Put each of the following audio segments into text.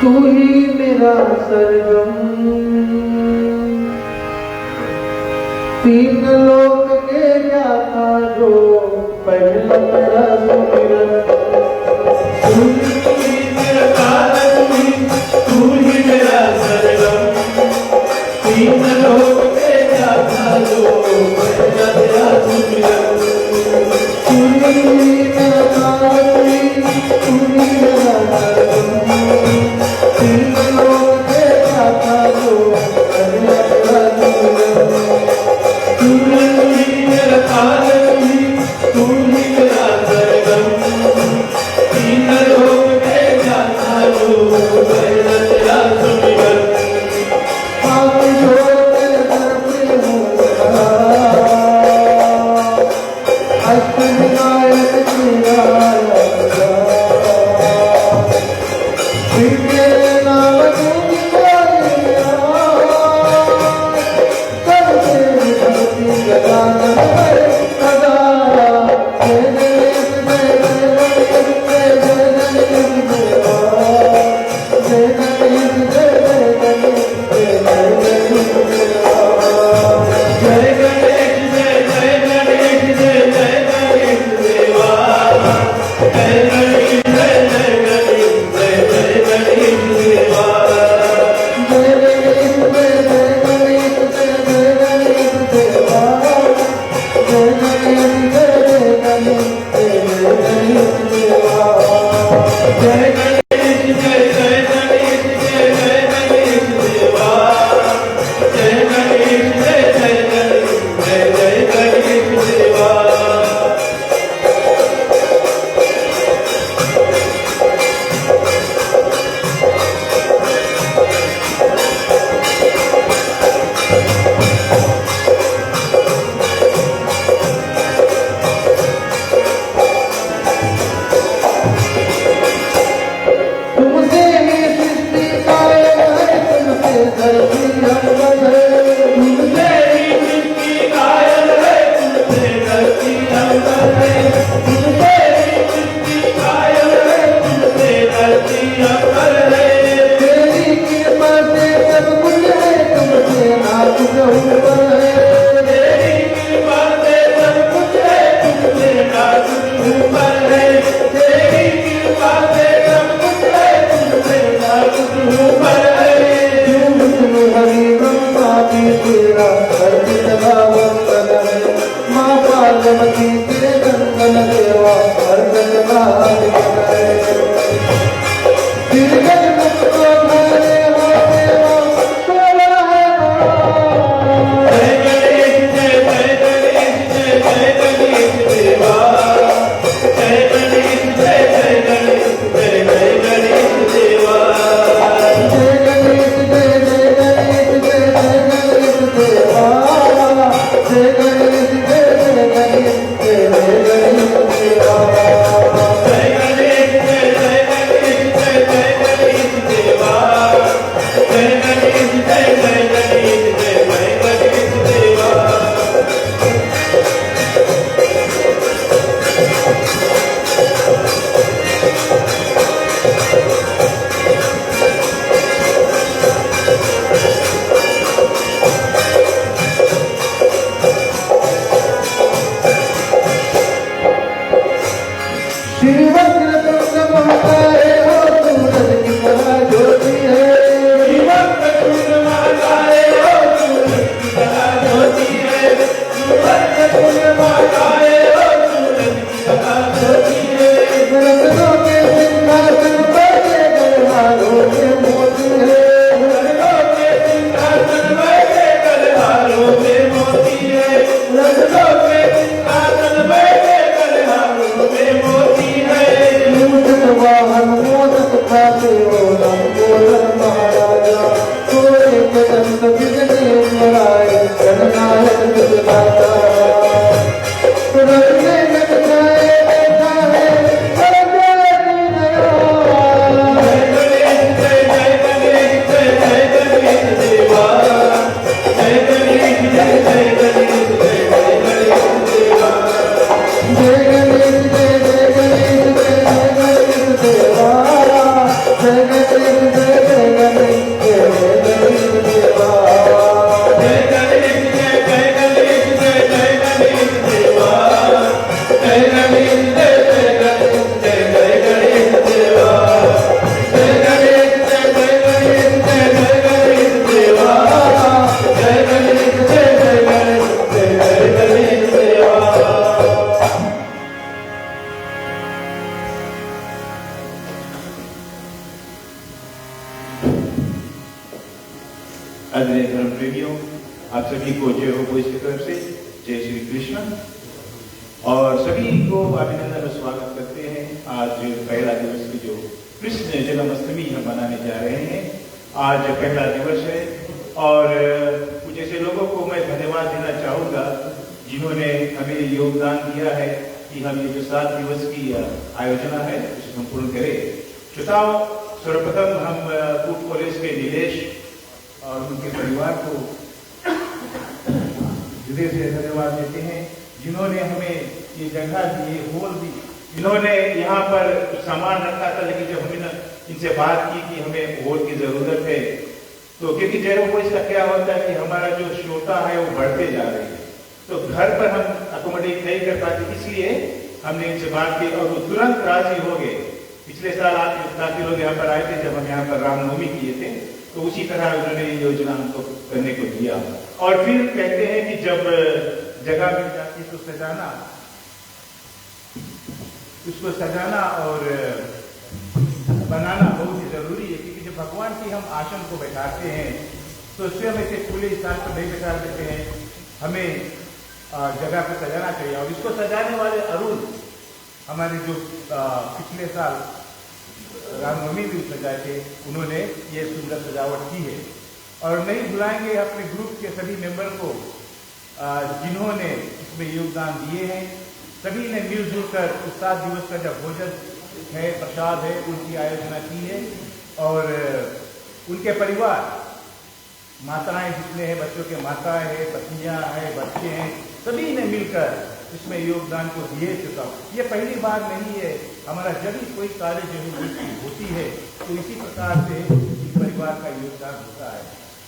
तू ही मेरा सरगम, तीन लोक के ज्ञाता जो पहला मेरा सुमिरन। तू ही मेरा तारक, तू ही मेरा सरगम, तीन लोक के ज्ञाता जो पहला तेरा सुमिरन। तू ही मेरा तारक, तू ही मेरा सरगम, तीन लोक के ज्ञाता जो पहला तेरा सुमिरन। तू ही मेरा तारक, तू ही मेरा सरगम, तीन लोक के ज्ञाता जो पहला तेरा सुमिरन। हाथ जोड़ तेरे दर पे हूँ खड़ा, अष्टविनायक तेरा राजा। फिर तेरे नाम दूंगी बोलिया, सब तेरी भक्ति गजानन है सदाया। जय गणेश जय गणेश जय गणेश देवा, जय गणेश जय गणेश जय गणेश देवा। जय गणेश जय जय गणेश जय जय गणेश देवा, जय गणेश जय जय गणेश जय जय गणेश देवा। जय गणेश जय जय गणेश जय जय गणेश देवा, जय गणेश जय जय गणेश जय जय गणेश देवा। जय गणेश जय जय गणेश जय जय गणेश देवा, जय गणेश जय जय गणेश जय जय गणेश देवा। तुमसे ही सृष्टि कायम है, तुमसे धरती अंबर है। तुमसे ही सृष्टि कायम है, तुमसे धरती अंबर है। तुमसे ही सृष्टि कायम है, तुमसे धरती अंबर है। तेरी कृपा से सब कुछ है, तुमसे ना कुछ ऊपर है। तेरी कृपा से सब कुछ है, तुमसे ना कुछ ऊपर है। तेरी कृपा से सब कुछ है, तुमसे ना कुछ ऊपर है। तू विष्णु हरि ब्रह्मा भी तेरा अर्पित भावंतन है। माँ पार्वती के नंदन देवा अर्पित भावंतन है। गिरगज मुख को धरे हो देवा, तोला है नाम। जय गणेश जय जय गणेश जय जय गणेश देवा, जय गणेश जय जय गणेश जय जय गणेश देवा। जय गणेश जय जय गणेश जय जय गणेश देवा, जय गणेश जय जय गणेश जय आदरणीय धर्म प्रेमियों, आप सभी को जय हो बोइस की तरफ से जय श्री कृष्ण और सभी को अभिनंदन और स्वागत करते हैं। आज पहला दिवस की जो कृष्ण जन्माष्टमी हम मनाने जा रहे हैं, आज पहला दिवस है और कुछ ऐसे लोगों को मैं धन्यवाद देना चाहूँगा जिन्होंने हमें योगदान दिया है कि हम ये जो 7 दिवस की आयोजना है उसे संपूर्ण करें। श्रोताओ, सर्वप्रथम हम कूट कॉलेज के नीलेश और उनके परिवार को हृदय से धन्यवाद देते हैं जिन्होंने हमें ये जगह दी, ये हॉल दी। इन्होंने यहाँ पर सामान रखा था, लेकिन जब हमने इनसे बात की कि हमें हॉल की जरूरत है, तो क्योंकि जय हो इसका क्या होता है कि हमारा जो श्रोता है वो बढ़ते जा रहे हैं, तो घर पर हम अकोमोडेट नहीं कर पाते, इसलिए हमने इनसे बात की और वो तुरंत राजी हो गए। पिछले साल आप काफी लोग यहाँ पर आए थे जब हम यहाँ पर रामनवमी किए थे, तो उसी तरह उन्होंने ये योजना हमको करने को दिया। और फिर कहते हैं कि जब जगह मिल जाती तो उसको सजाना और बनाना बहुत ही जरूरी है, क्योंकि जब भगवान की हम आसन को बैठाते हैं तो स्वयं ऐसे खुले स्थान पर नहीं बैठा देते हैं, हमें जगह को सजाना चाहिए। और इसको सजाने वाले अरुण हमारे जो पिछले साल रामनवमी भी सजाए थे, उन्होंने ये सुंदर सजावट की है। और नहीं भुलाएंगे अपने ग्रुप के सभी मेंबर को जिन्होंने इसमें योगदान दिए हैं। सभी ने मिलजुल कर उस 7 दिवस का जब भोजन है, प्रसाद है, उनकी आयोजना की है। और उनके परिवार, माताएं जितने हैं, बच्चों के माताएं हैं, पत्नियां हैं, बच्चे हैं, सभी ने मिलकर इसमें योगदान को दिए चुका। ये पहली बार नहीं है, हमारा जब भी कोई कार्य जो है होती है तो इसी प्रकार से इस परिवार का योगदान होता है।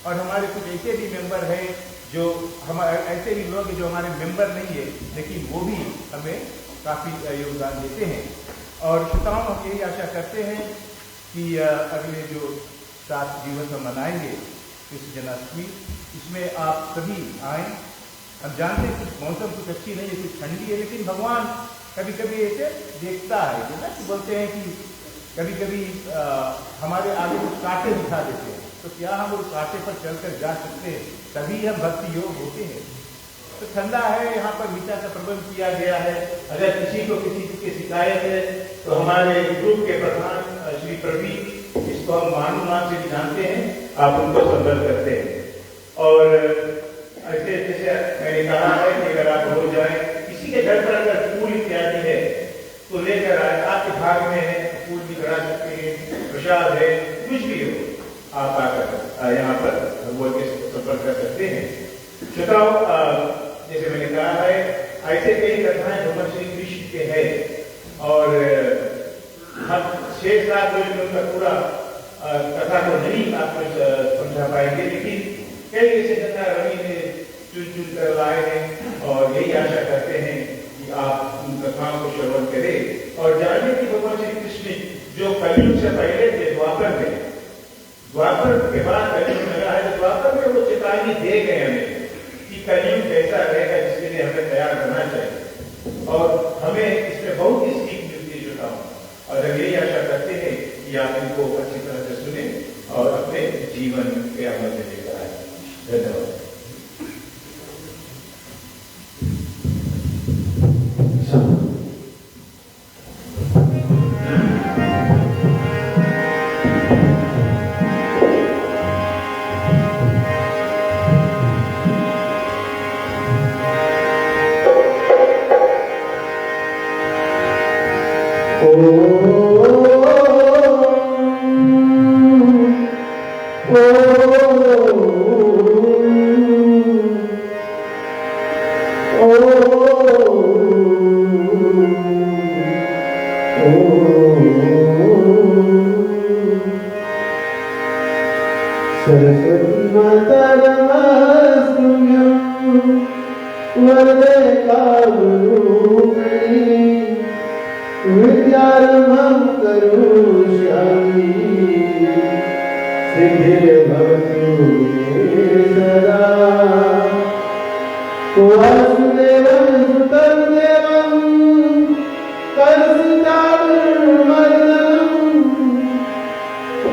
और हमारे कुछ ऐसे भी मेंबर हैं जो हमारे ऐसे भी लोग जो हमारे मेंबर नहीं है, लेकिन वो भी हमें काफ़ी योगदान देते हैं। और श्रोताओं, हम यही आशा करते हैं कि अगले जो 7 दिवस हम मनाएंगे कृष्ण जन्माष्टमी, इसमें आप सभी आएँ। हम जानते हैं कुछ मौसम कुछ अच्छी नहीं है, कुछ ठंडी है, लेकिन भगवान कभी कभी ऐसे देखता है, जैसा कि बोलते हैं कि कभी कभी हमारे आगे कुछ कांटे दिखा देते हैं, तो क्या हम उस कांटे पर चलकर जा सकते हैं? तभी हम भक्ति योग होते हैं। तो ठंडा है, यहाँ पर मीठा का प्रबंध किया गया है। अगर किसी को किसी की शिकायत है तो हमारे ग्रुप के प्रधान श्री प्रवीण, इसको हम मानूमान से भी जानते हैं, आप उनको संपर्क करते हैं। और ऐसे जैसे मैंने कहा है कि अगर आप हो जाए किसी के घर पर अगर फूल इत्यादि है तो लेकर आए, आपके भाग में है, फूल भी चढ़ा सकते हैं, प्रसाद है, कुछ भी हो, आप आकर यहाँ पर भगवान के संपर्क कर सकते हैं। श्रोताओं, जैसे मैंने कहा है, ऐसे कई कथाएं भगवान श्री कृष्ण के हैं और हम 6-7 रोज में उनका पूरा कथा को नहीं आपको समझा पाएंगे, लेकिन कई ऐसे कथा रवि ने चुन कर लाए हैं और यही आशा करते हैं कि आप उन कथाओं को श्रवण करें और जानिए कि भगवान श्री कृष्ण जो कलयुग से पहले थे, द्वापर में, द्वापर के बाद कलयुग में लगा है, तो द्वापर में वो चेतावनी दे गए हमें कि कलयुग कैसा रहेगा, जिसके लिए हमें तैयार करना चाहिए। और हमें इसमें बहुत ही सीख मिलती है जुटाओ, और हम यही आशा करते हैं कि आप इनको अच्छी तरह से सुने और अपने जीवन के अमल में लेकर आए। धन्यवाद। सरस्वती माता नमस्तुभ्यं वरदे कामरूपिणी विद्यारम्भं करोष्यामि सिद्धिर्भवतु मे सदा। वासुदेवं सुतं देवं कंसचाणूरमर्दनं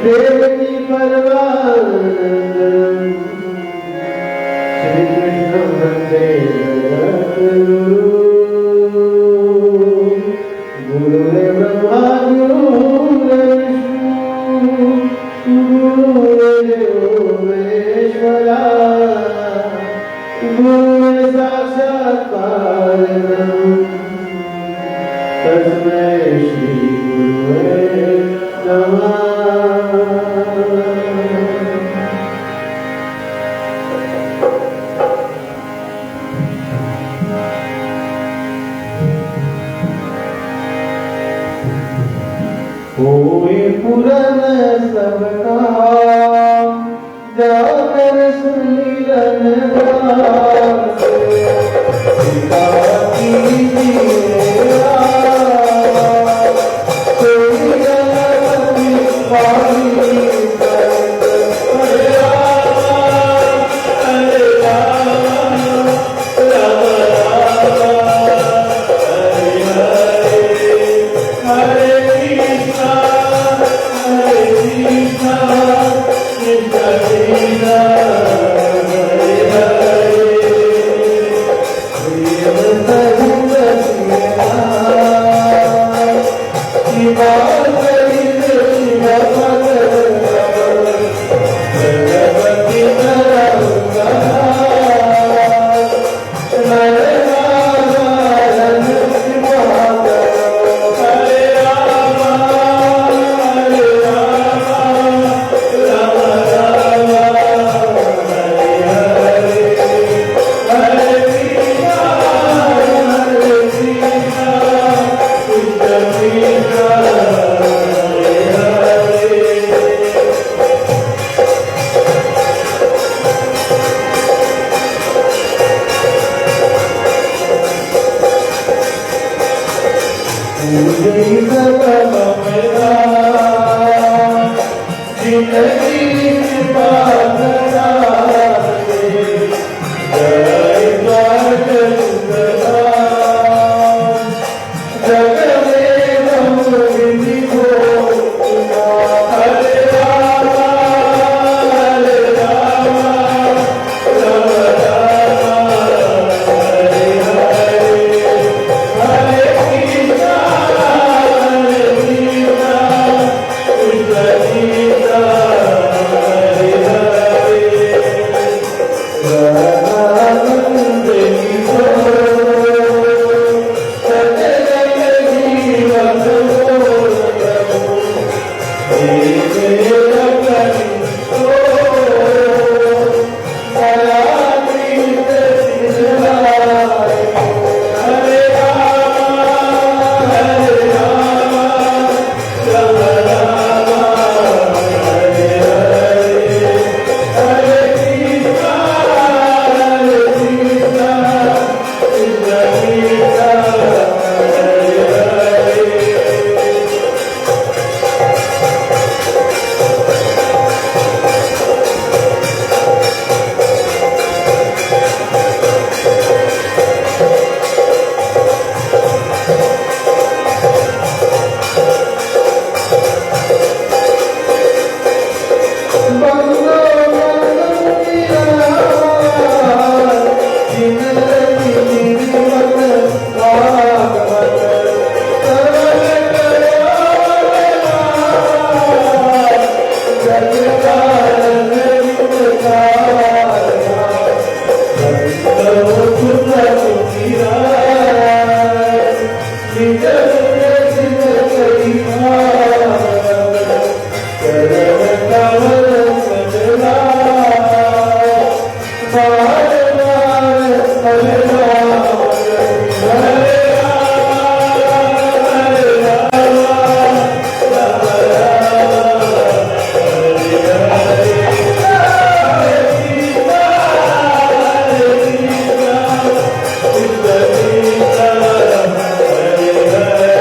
देवकी परमानन्दं कृष्ण वंदे जगद्गुरु गुरुदेव ब्रह्मा गुरुर्विष्णु गुरुदेवो महेश्वरा गुरुर् साक्षात् परब्रह्म तस्मै श्री गुरुवे नमः। कोई पुरन सब कहा जाकर सुमिरन गाते सीता की जिया कोई जगती पानी हरे राम हरे राम राम राम हरे कृष्णा हरे कृष्णा कृष्ण कृष्ण हरे हरे प्रेम सहित शिवा सहित शिव पद भगवती नरंगा नरनारायण शिवाकर हरे राम हरे राम राम राम हरे हरे हरे कृष्णा कृष्ण कृष्ण हरे हरे। पूजे सकल मेरा जिंदगी पास रास्ते जय द्वारका जग में विधि को हरे राम हरे राम राम राम हरे हरे हरे कृष्णा कृष्ण कृष्ण हरे हरे राधानंद किशोर सजन जीवन हरे राम हरे राम राम राम हरे हरे हरे कृष्णा कृष्ण कृष्ण हरे हरे। बंदो बंदिया जिंदगी जीवन भागवत सरल करो जग कारण बंदो सुख सुखीरा निज सिद्ध करी चरण कमल सजना बार बार हरे राम हरे राम हरे राम राम राम हरे हरे हरे कृष्णा कृष्ण कृष्ण हरे हरे।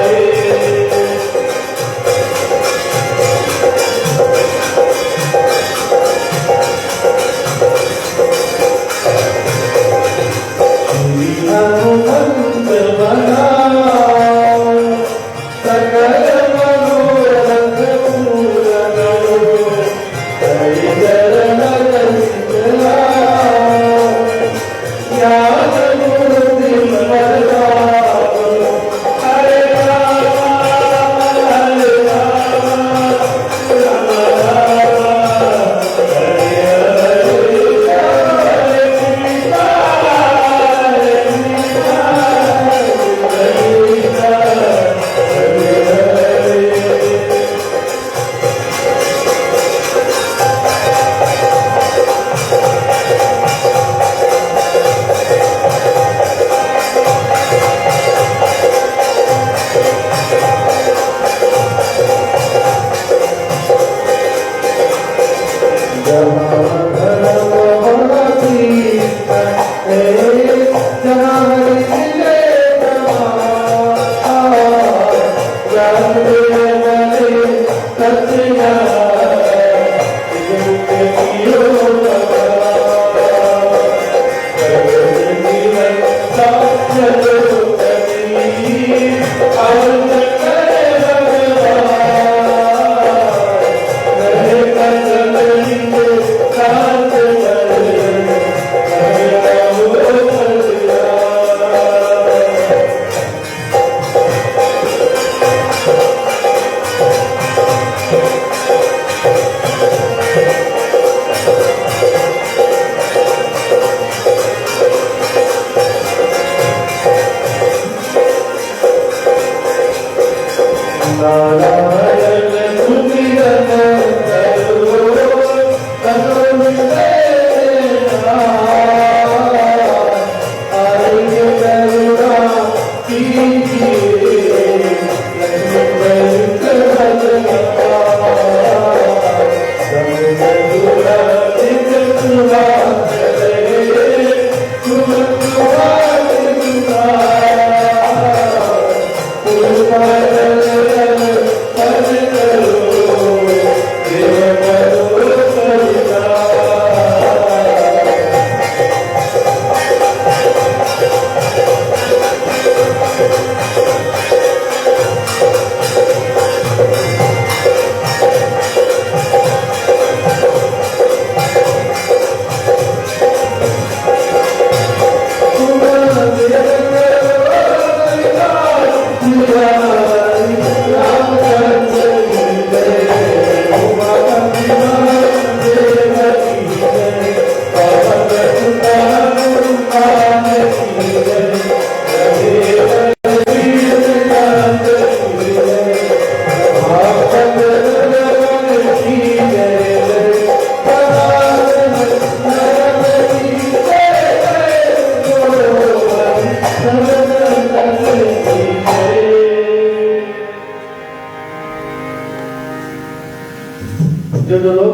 जो लोग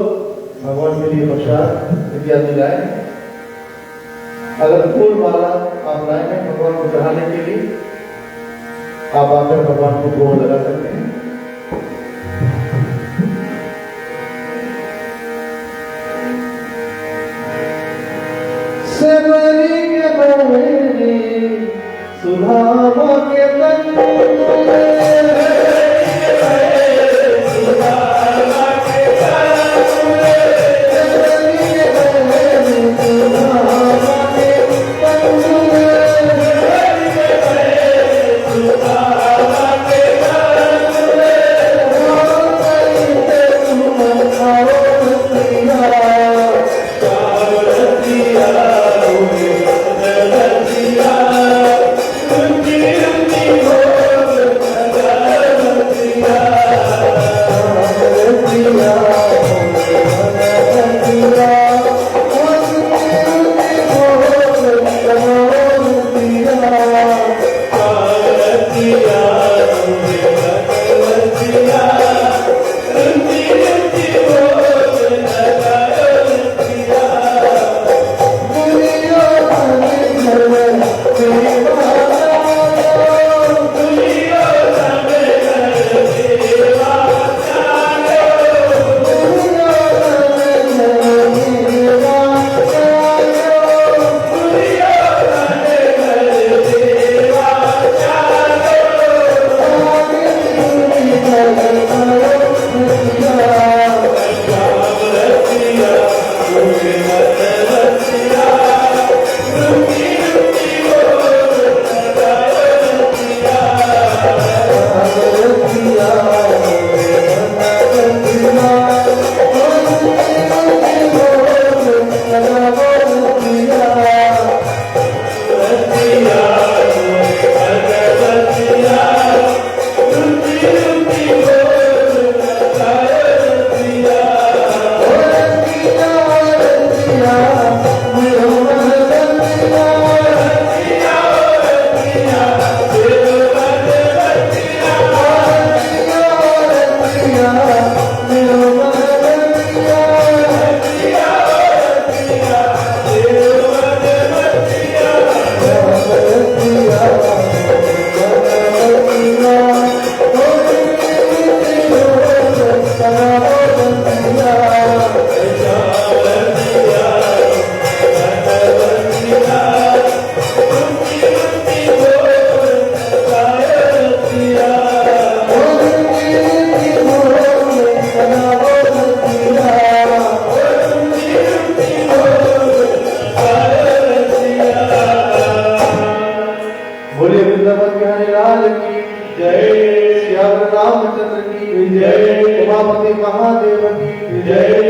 भगवान के लिए प्रसाद इत्यादि लाए, अगर फूल माला आप लाए हैं भगवान को चढ़ाने के लिए, आप आकर भगवान को भोग लगा सकते हैं। सेवरी के बड़े सुधामा के तन Thank you.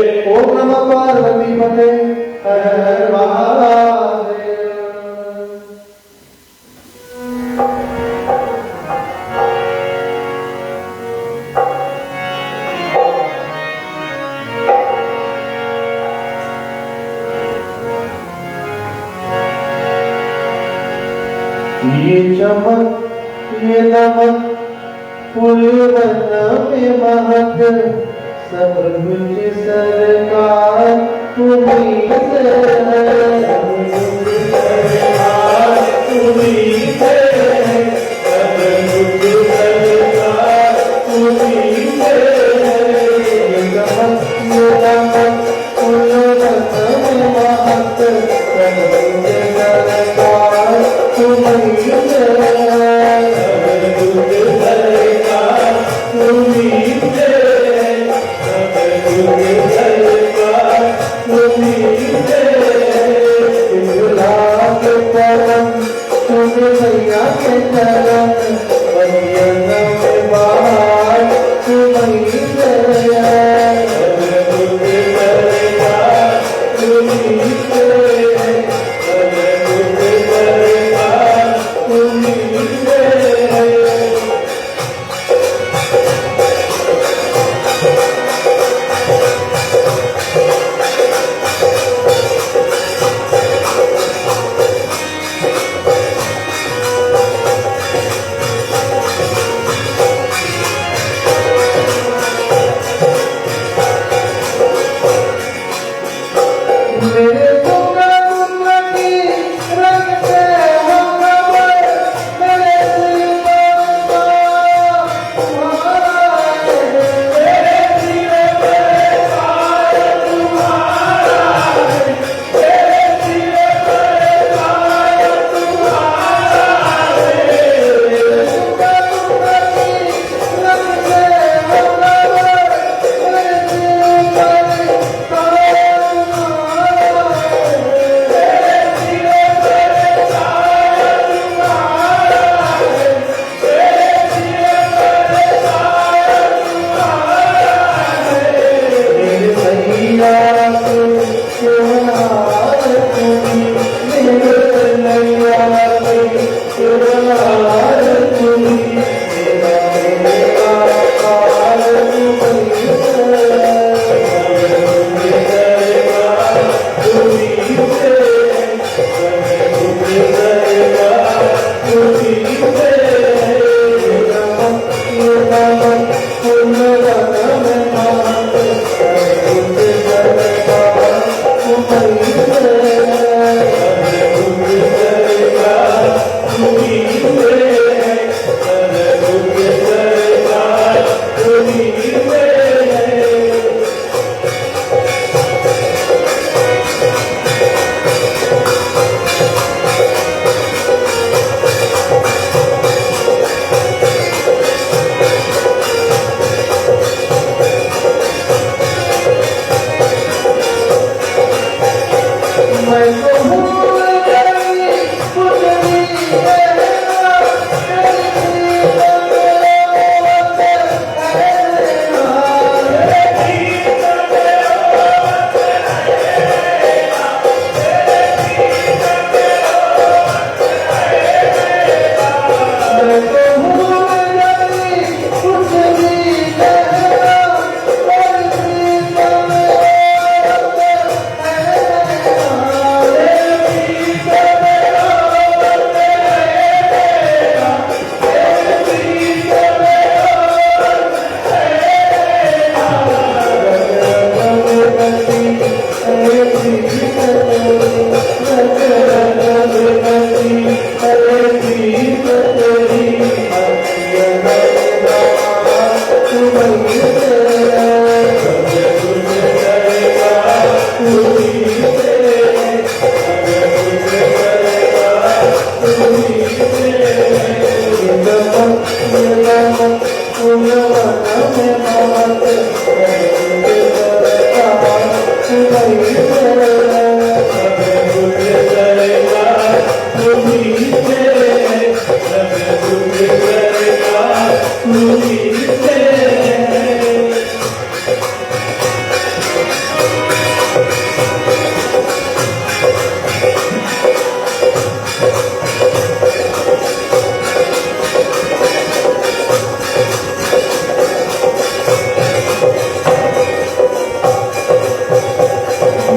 ओम नमः पार्वती पते हर हर महादेव। ये चमक ये नमक पूरे वन में महक सब कुछ सरकार तुम्हीं से है।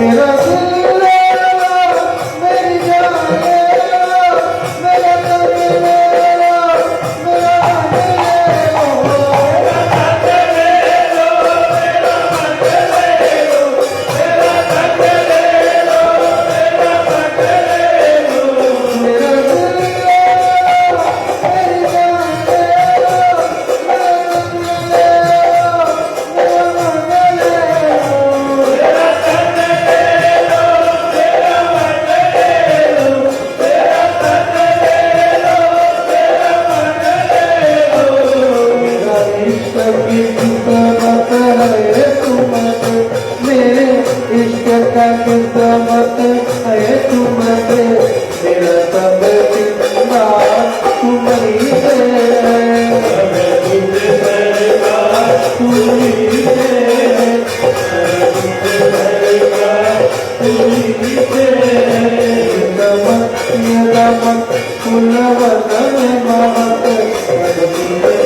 मेरा दिल ले लो, मेरी जान ले लो, मेरा तन ले लो, मेरा मन ले लो। मेरा दिल ले लो, मेरी जान ले लो, मेरा तन ले लो, मेरा मन ले लो। मेरा इश्क की किस्मत है तुमसे, मेरे इश्क का किस्मत है तुमसे, मेरा सब किस्सा तुम्हारी है, तुम्हारी है, नमक फुलवतन महक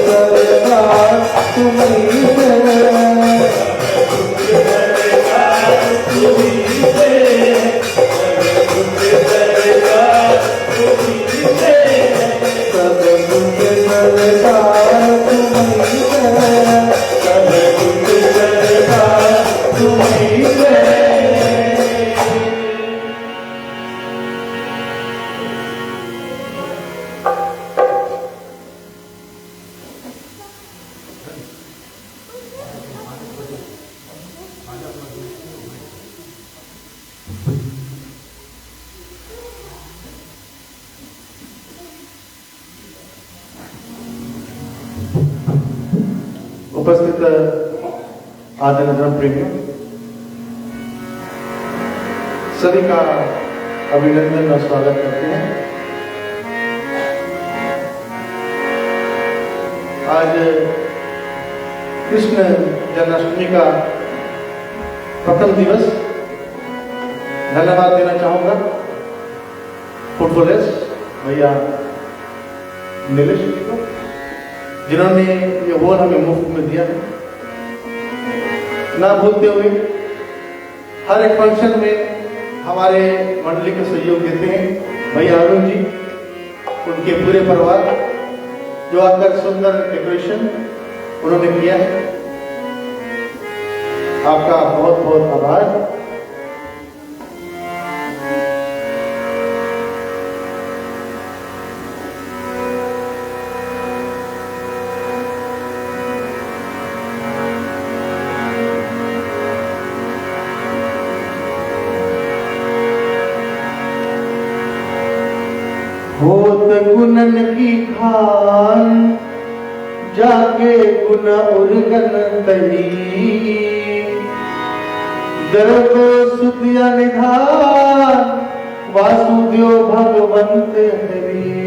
सरदार तुम्हारी है। सब कुछ सरदार तुम्हारी है, सब कुछ सरदार तुम्हारी है। उपस्थित आदरणीय धर्म प्रेमियों, सभी का अभिनंदन और स्वागत करते हैं। आज कृष्ण जन्माष्टमी का प्रथम दिवस। धन्यवाद देना चाहूंगा फुटबॉलर्स भैया नीलेश जी को, जिन्होंने ये हॉल हमें मुफ्त में दिया है। ना भूलते हुए हर एक फंक्शन में हमारे मंडली को सहयोग देते हैं भैया अरुण जी, उनके पूरे परिवार, जो आकर सुंदर डेकोरेशन उन्होंने किया है। आपका बहुत बहुत आभार। होत गुनन की खान, जाके गुन उर्गन तही, दर्द सुतिया निधान, वासुदेव भगवंत हरि।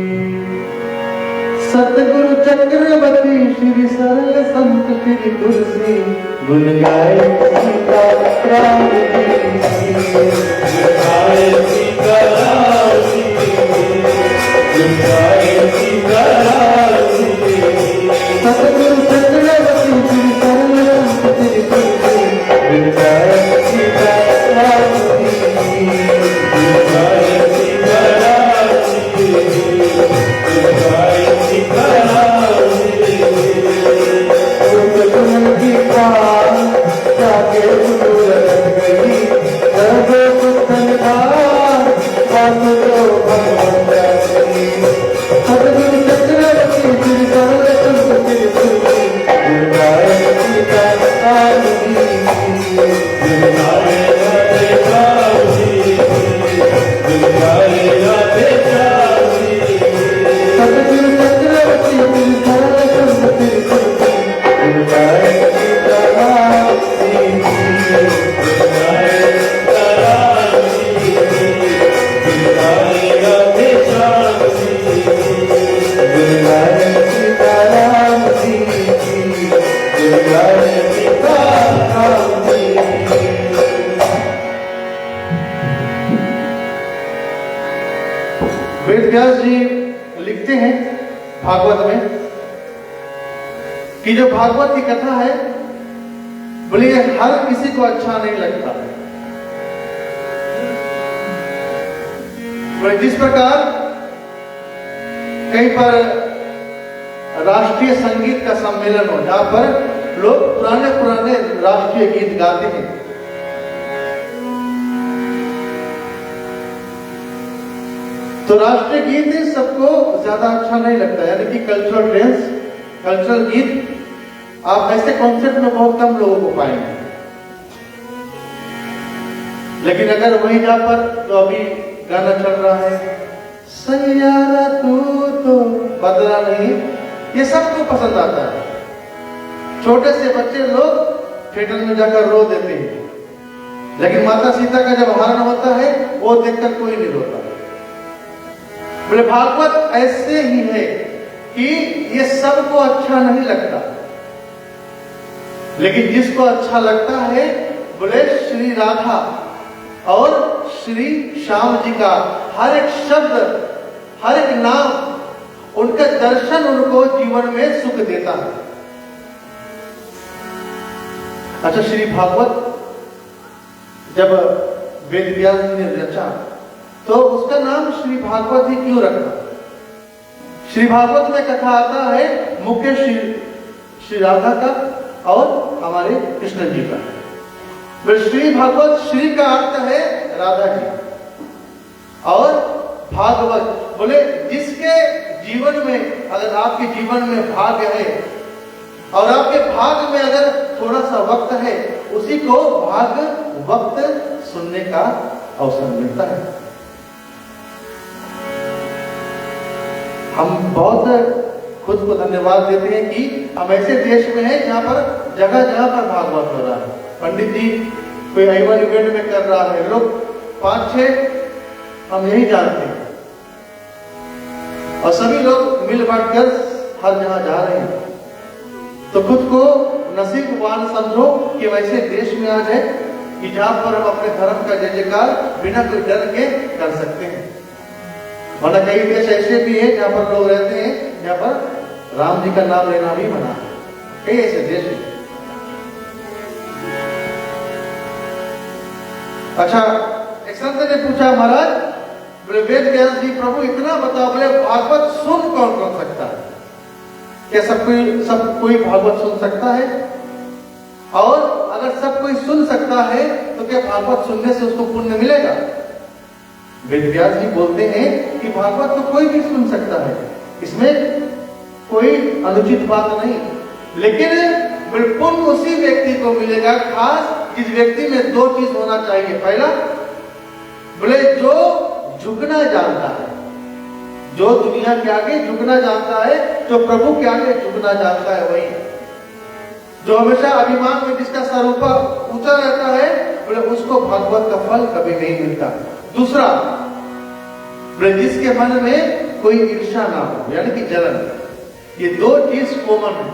सतगुरु चक्रवर्ती श्री सरल संत श्री तुलसी, गुण गाय सीता राम जी, गुण गाय सीता राम जी, गुण गाय सीता राम जी। सतगुरु चक्रवर्ती श्री सरल संत श्री तुलसी, गुण गाय सीता राम जी, गुण गाय सीता राम जी, गुण गाय सीता राम जी। गुण की पार जाके गुरु रख गई, सर्व सुख निधान, वासुदेव भगवंत हरि। सतगुरु चक्रवर्ती श्री सरल संत श्री तुलसी, गुण गाय सीता राम जी, गुण गाय राधे श्याम जी, गुण गाय राधे श्याम जी। सतगुरु चक्रवर्ती श्री सरल संत श्री तुलसी, गुण गाय सीता राम जी, गुण गाय सीता राम जी, गुण गाय राधे श्याम जी, गुण गाय सीता राम जी, गुण गाय सीता राम जी। वेद व्यास जी लिखते हैं भागवत में कि जो भागवत की कथा है, बोले हर किसी को अच्छा नहीं लगता, बोले जिस प्रकार कहीं पर राष्ट्रीय संगीत का सम्मेलन हो, जहां पर लोग पुराने पुराने राष्ट्रीय गीत गाते हैं, तो राष्ट्रीय गीत सबको ज्यादा अच्छा नहीं लगता, यानी कि कल्चरल डांस, कल्चरल गीत आप ऐसे कॉन्सेप्ट में बहुत कम लोगों को पाएंगे। लेकिन अगर वहीं जहां पर जो अभी गाना चल रहा है, सैयारा तू तो बदला नहीं, ये सबको पसंद आता है। छोटे से बच्चे लोग थिएटर में जाकर रो देते हैं, लेकिन माता सीता का जब हरण होता है वो देखकर कोई नहीं रोता। बोले भागवत ऐसे ही है कि ये सबको अच्छा नहीं लगता, लेकिन जिसको अच्छा लगता है, बोले श्री राधा और श्री श्याम जी का हर एक शब्द, हर एक नाम, उनका दर्शन उनको जीवन में सुख देता है। अच्छा, श्री भागवत जब वेद व्यास जी ने रचा तो उसका नाम श्री भागवत ही क्यों रखा? श्री भागवत में कथा आता है मुख्य श्री राधा का और हमारे कृष्ण जी का। श्री भागवत, श्री का अर्थ है राधा जी, और भागवत बोले जिसके जीवन में, अगर आपके जीवन में भाग्य है और आपके भाग्य में अगर थोड़ा सा वक्त है, उसी को भाग्य वक्त सुनने का अवसर मिलता है। हम बहुत खुद को धन्यवाद देते हैं कि हम ऐसे देश में हैं जहां पर जगह जगह पर भागवत हो रहा है। पंडित जी कोई आईवन इवेंट में कर रहा है, लोग 5-6 हम यही जानते हैं, और सभी लोग मिल बांटकर हर जगह जा रहे हैं। तो खुद को नसीबवान समझो कि वैसे देश में आ जाए कि जहां पर हम अपने धर्म का जय जयकार बिना कोई डर के कर सकते हैं। वरना कई देश ऐसे भी हैं जहां पर लोग रहते हैं जहां पर राम जी का नाम लेना भी मना है, कई ऐसे देश हैं। अच्छा, एक संत ने पूछा, महाराज बोले वेद व्यास जी प्रभु इतना बताओ, बोले भागवत सुन कौन कौन सकता है? क्या सब कोई भागवत सुन सकता है? और अगर सब कोई सुन सकता है तो क्या भागवत सुनने से उसको पुण्य मिलेगा? वेद व्यास जी बोलते हैं कि भागवत तो कोई भी सुन सकता है, इसमें कोई अनुचित बात नहीं, लेकिन पुण्य उसी व्यक्ति को मिलेगा, खास जिस व्यक्ति में 2 चीज होना चाहिए। पहला, बोले जो झुकना जानता है, जो दुनिया के आगे झुकना जानता है, जो प्रभु के आगे झुकना जानता है, वही जो हमेशा अभिमान में जिसका सर ऊपर ऊंचा रहता है, बोले उसको भागवत का फल कभी नहीं मिलता। दूसरा, बोले जिसके मन में कोई ईर्ष्या ना हो, यानी कि जलन, ये 2 चीज कॉमन है।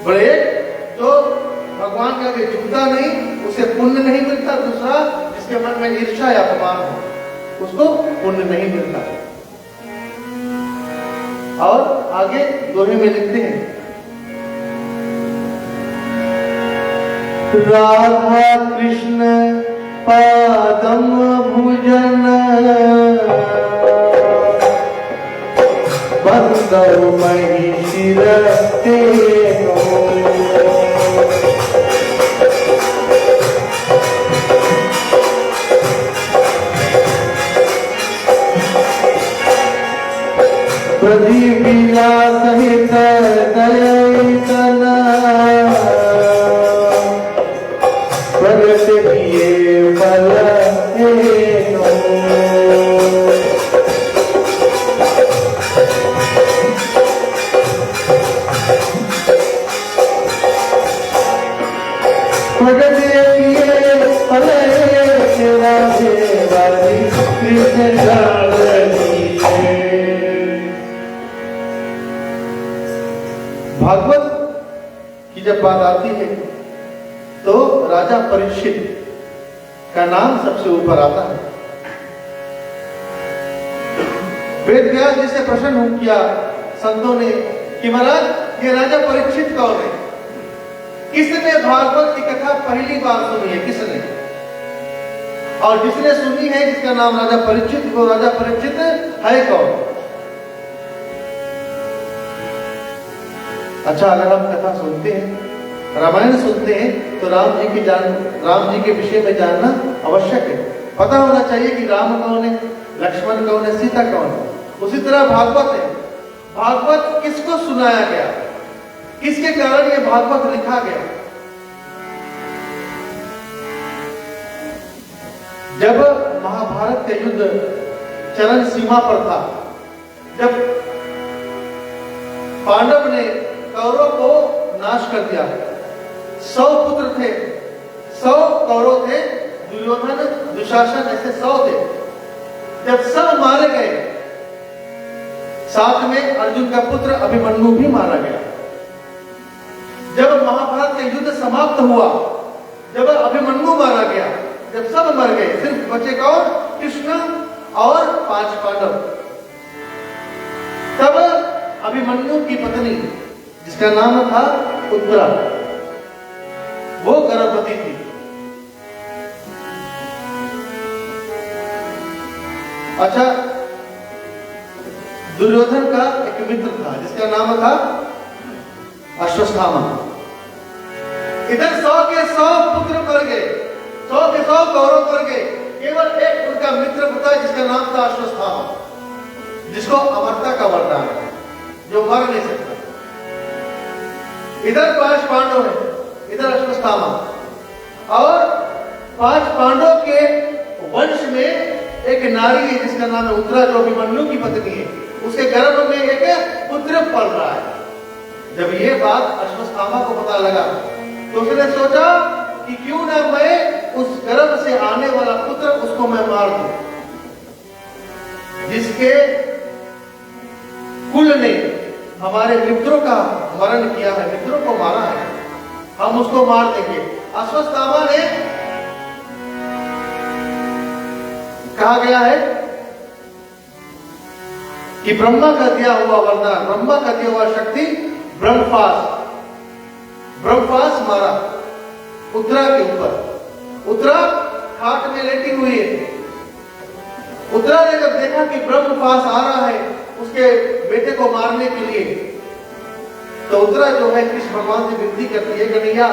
बोले जो भगवान के आगे झुकता नहीं, उसे पुण्य नहीं मिलता। दूसरा, जिसके मन में ईर्ष्या या अपमान हो, उसको पुण्य नहीं मिलता। और आगे दोहे में लिखते हैं, राधा कृष्ण पादम भुजन बंदौ मही शिर तेनो। प्रदीप विलास सहित दयितन प्रगट किए बल हेनो। प्रगट किए बल कृष्ण। भागवत की जब बात आती है तो राजा परीक्षित का नाम सबसे ऊपर आता है। वेद व्यास जी से प्रश्न किया संतों ने कि महाराज ये राजा परीक्षित कौन है? किसने भागवत की कथा पहली बार सुनी है? किसने? और जिसने सुनी है, जिसका नाम राजा परीक्षित, वो राजा परीक्षित है कौन? अच्छा, अगर हम कथा सुनते हैं, रामायण सुनते हैं, तो राम जी के विषय में जानना आवश्यक है। पता होना चाहिए कि राम कौन है, लक्ष्मण कौन है, सीता कौन है। उसी तरह भागवत है। भागवत किसको सुनाया गया, किसके कारण ये भागवत लिखा गया? जब महाभारत का युद्ध चरम सीमा पर था, जब पांडव ने कौरव को नाश कर दिया, 100 पुत्र थे, 100 कौरव थे, दुर्योधन दुशासन ऐसे 100 थे। जब सब मारे गए, साथ में अर्जुन का पुत्र अभिमन्यु भी मारा गया। जब महाभारत का युद्ध समाप्त हुआ, जब अभिमन्यु मारा गया, जब सब मर गए, सिर्फ बचे कौन? कृष्ण और 5 पांडव। तब अभिमन्यु की पत्नी, जिसका नाम था उत्तरा, वो गर्भवती थी। अच्छा, दुर्योधन का एक मित्र था, जिसका नाम था अश्वत्थामा। इधर 100 के 100 पुत्र मर गए, 100 के 100 कौरव मर गए, केवल एक उनका मित्र था, जिसका नाम था अश्वत्थामा, जिसको अमरता का वरदान है, जो मर नहीं सकता। इधर 5 पांडव है, इधर अश्वत्थामा, और 5 पांडव के वंश में एक नारी है, जिसका नाम है उत्तरा, जो अभिमन्यु की पत्नी है। उसके गर्भ में एक पुत्र पल रहा है। जब ये बात अश्वत्थामा को पता लगा, तो उसने सोचा कि क्यों ना मैं उस गर्भ से आने वाला पुत्र, उसको मैं मार दूं, जिसके कुल ने हमारे मित्रों का मरण किया है, मित्रों को मारा है, हम उसको मार देंगे। अश्वत्थामा ने, कहा गया है कि ब्रह्मा का दिया हुआ वरदान, ब्रह्मा का दिया हुआ शक्ति, ब्रह्मपास मारा उत्तरा के ऊपर। उत्तरा खाट में लेटी हुई है। उत्तरा ने जब देखा कि ब्रह्मपास आ रहा है उसके बेटे को मारने के लिए, तो उत्तरा जो है कृष्ण भगवान से विनती करती है, कन्हैया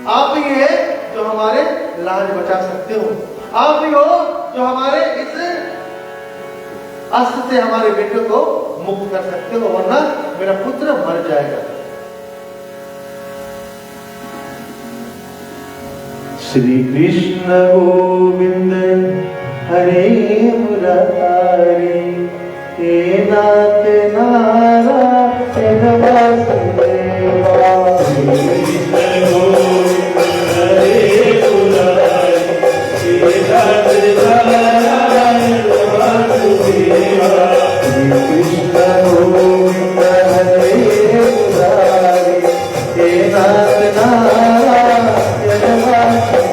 आप ही है जो हमारे लाज बचा सकते हो, आप ही हो जो हमारे इस अस्त्र से हमारे बेटे को मुक्त कर सकते हो, वरना मेरा पुत्र मर जाएगा। श्री कृष्ण गोविंद हरे मुरारी, हे नाथ नारायण वासुदेवा। कृष्ण गोविंद हरे मुरारी, हे नाथ नारायण वासुदेवा। कृष्ण गोविंद हरे मुरारी, हे नाथ नारायण वासुदेवा।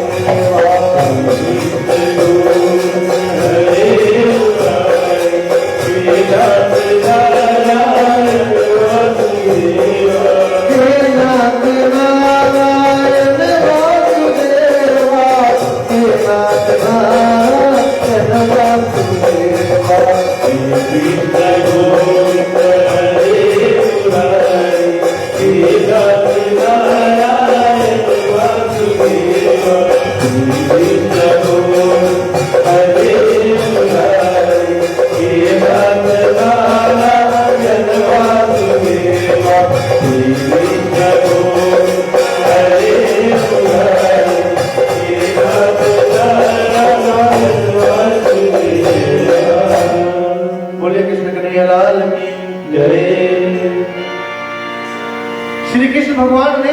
श्री कृष्ण भगवान ने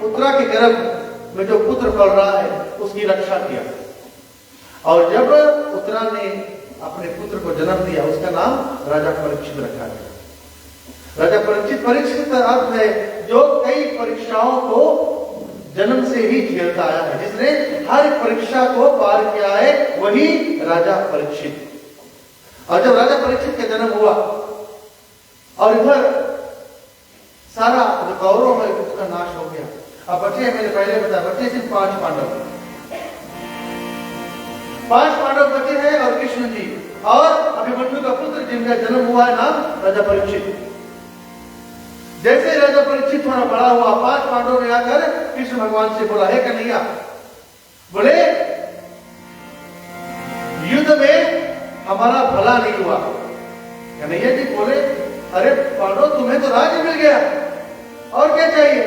उत्तरा के गर्भ में जो पुत्र पल रहा है उसकी रक्षा किया, और जब उत्तरा ने अपने पुत्र को जन्म दिया उसका नाम राजा परीक्षित रखा गया। राजा परीक्षित का अर्थ है जो कई परीक्षाओं को जन्म से ही झेलता आया है, जिसने हर परीक्षा को पार किया है, वही राजा परीक्षित। और जब राजा परीक्षित का जन्म हुआ और इधर सारा जो कौरव है उसका नाश हो गया, अब बचे, मैंने पहले बताया, बचे सिर्फ 5 पांडव। 5 पांडव बचे हैं और कृष्ण जी और अभिमन्यु का पुत्र जिनका जन्म हुआ है नाम राजा परीक्षित। जैसे राजा परीक्षित थोड़ा बड़ा हुआ, 5 पांडवों ने आकर कृष्ण भगवान से बोला, हे कन्हैया, बोले युद्ध में हमारा भला नहीं हुआ। कन्हैया जी बोले, अरे पांडव तुम्हें तो राज्य मिल गया, और क्या चाहिए?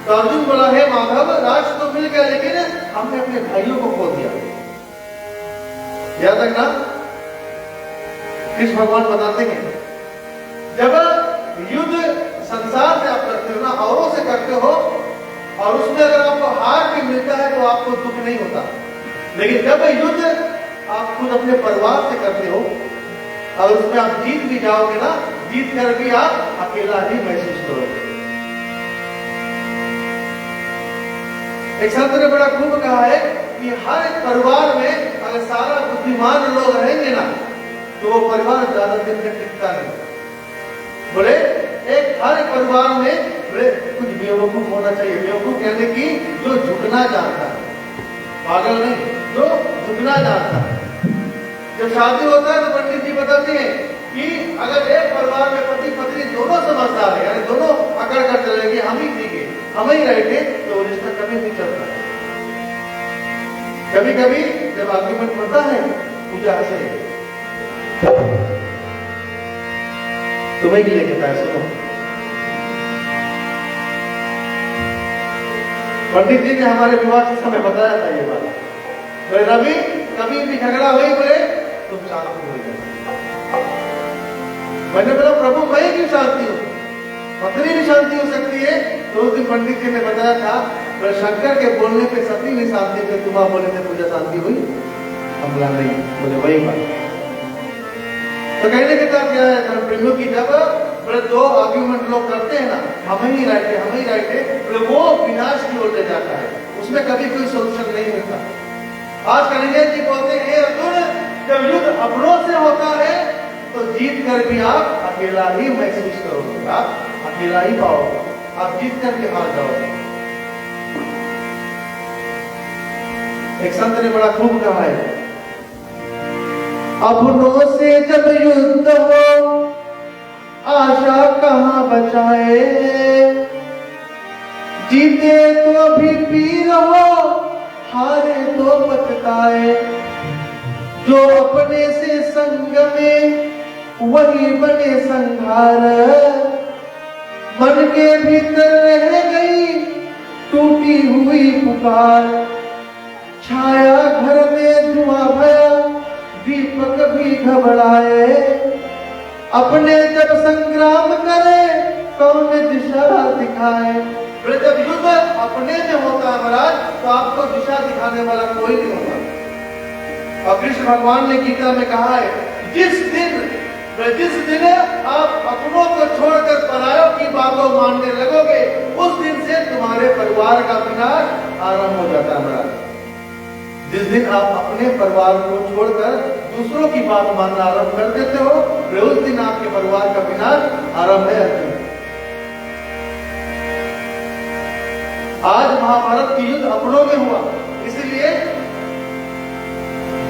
तो अर्जुन बोला, हे माधव, राज तो मिल गया लेकिन हमने अपने भाइयों को खो दिया। याद रखना, कृष्ण भगवान बताते हैं जब युद्ध संसार से आप करते हो ना, औरों से करते हो, और उसमें अगर आपको हार भी मिलता है तो आपको दुख नहीं होता, लेकिन जब युद्ध आप खुद अपने परिवार से करते हो और उसमें आप जीत भी जाओगे ना, जीत कर भी आप अकेला ही महसूस करोगे। एक संत ने बड़ा खूब कहा है कि हर एक परिवार में अगर सारा बुद्धिमान लोग रहेंगे ना, तो वो परिवार ज्यादा दिन तक टिकता नहीं। बोले एक हर परिवार में बोले कुछ बेवकूफ होना चाहिए। बेवकूफ कहने की जो झुकना जानता है, पागल नहीं, जो झुकना जानता है। जब शादी होता है तो पंडित जी बताते हैं कि अगर एक परिवार में पति पत्नी दोनों समझदार है, यानी दोनों अकड़ कर चलेंगे, हम ही ठीक है, हम ही राइट है, तो रिश्ता कभी नहीं चलता। कभी कभी जब आर्ग्यूमेंट होता है, पूजा हंसे तुम्हें की लिखता है, सुनो। पंडित जी ने हमारे विवाह के समय बताया था ये बात। बोले रवि, कभी भी झगड़ा हुई, बोले तुम शांति हो जाए। मैंने बोला प्रभु मैं क्यों शांति हूं, पत्नी भी शांति हो सकती है। तो उस दिन पंडित जी ने बताया था, बोले शंकर के बोलने पे सती नहीं शांति थे, तुम्हारा बोलने से पूजा शांति हुई, हमला नहीं। बोले वही बात। तो कहने के साथ क्या है, धर्म प्रेमियों की जब बोले दो आर्ग्यूमेंट लोग करते हैं ना, हम ही राइट है, हम ही राइट है, बोले वो विनाश की ओर ले जाता है, उसमें कभी कोई सोल्यूशन नहीं मिलता। आज कन्हैया जी बोलते हैं, अर्जुन जब युद्ध अपनों से होता है तो जीत कर भी आप अकेला ही महसूस करोगे, आप अकेला ही पाओगे, आप जीत कर भी हार जाओगे। एक संत ने बड़ा खूब कहा है, अपनों से जब युद्ध हो आशा कहां बचाए, जीते तो भी पीर हो, हारे तो पछताए। जो अपने से संग में वही बने संघार, मन के भीतर रह गई टूटी हुई पुकार। छाया घर में धुआं भया, दीपक भी घबराए, अपने जब संग्राम करे कौन दिशा दिखाए। जब युद्ध अपने में होता है महाराज, तो आपको दिशा दिखाने वाला कोई नहीं होता। और कृष्ण भगवान ने गीता में कहा है, जिस दिन आप अपनों को छोड़कर परायों की बातों मानने लगोगे, उस दिन से तुम्हारे परिवार का विनाश आरंभ हो जाता है महाराज। जिस दिन आप अपने परिवार को छोड़कर दूसरों की बात मानना आरंभ कर देते हो, उस दिन आपके परिवार का विनाश आरंभ है। आज महाभारत की युद्ध अपनों में हुआ, इसलिए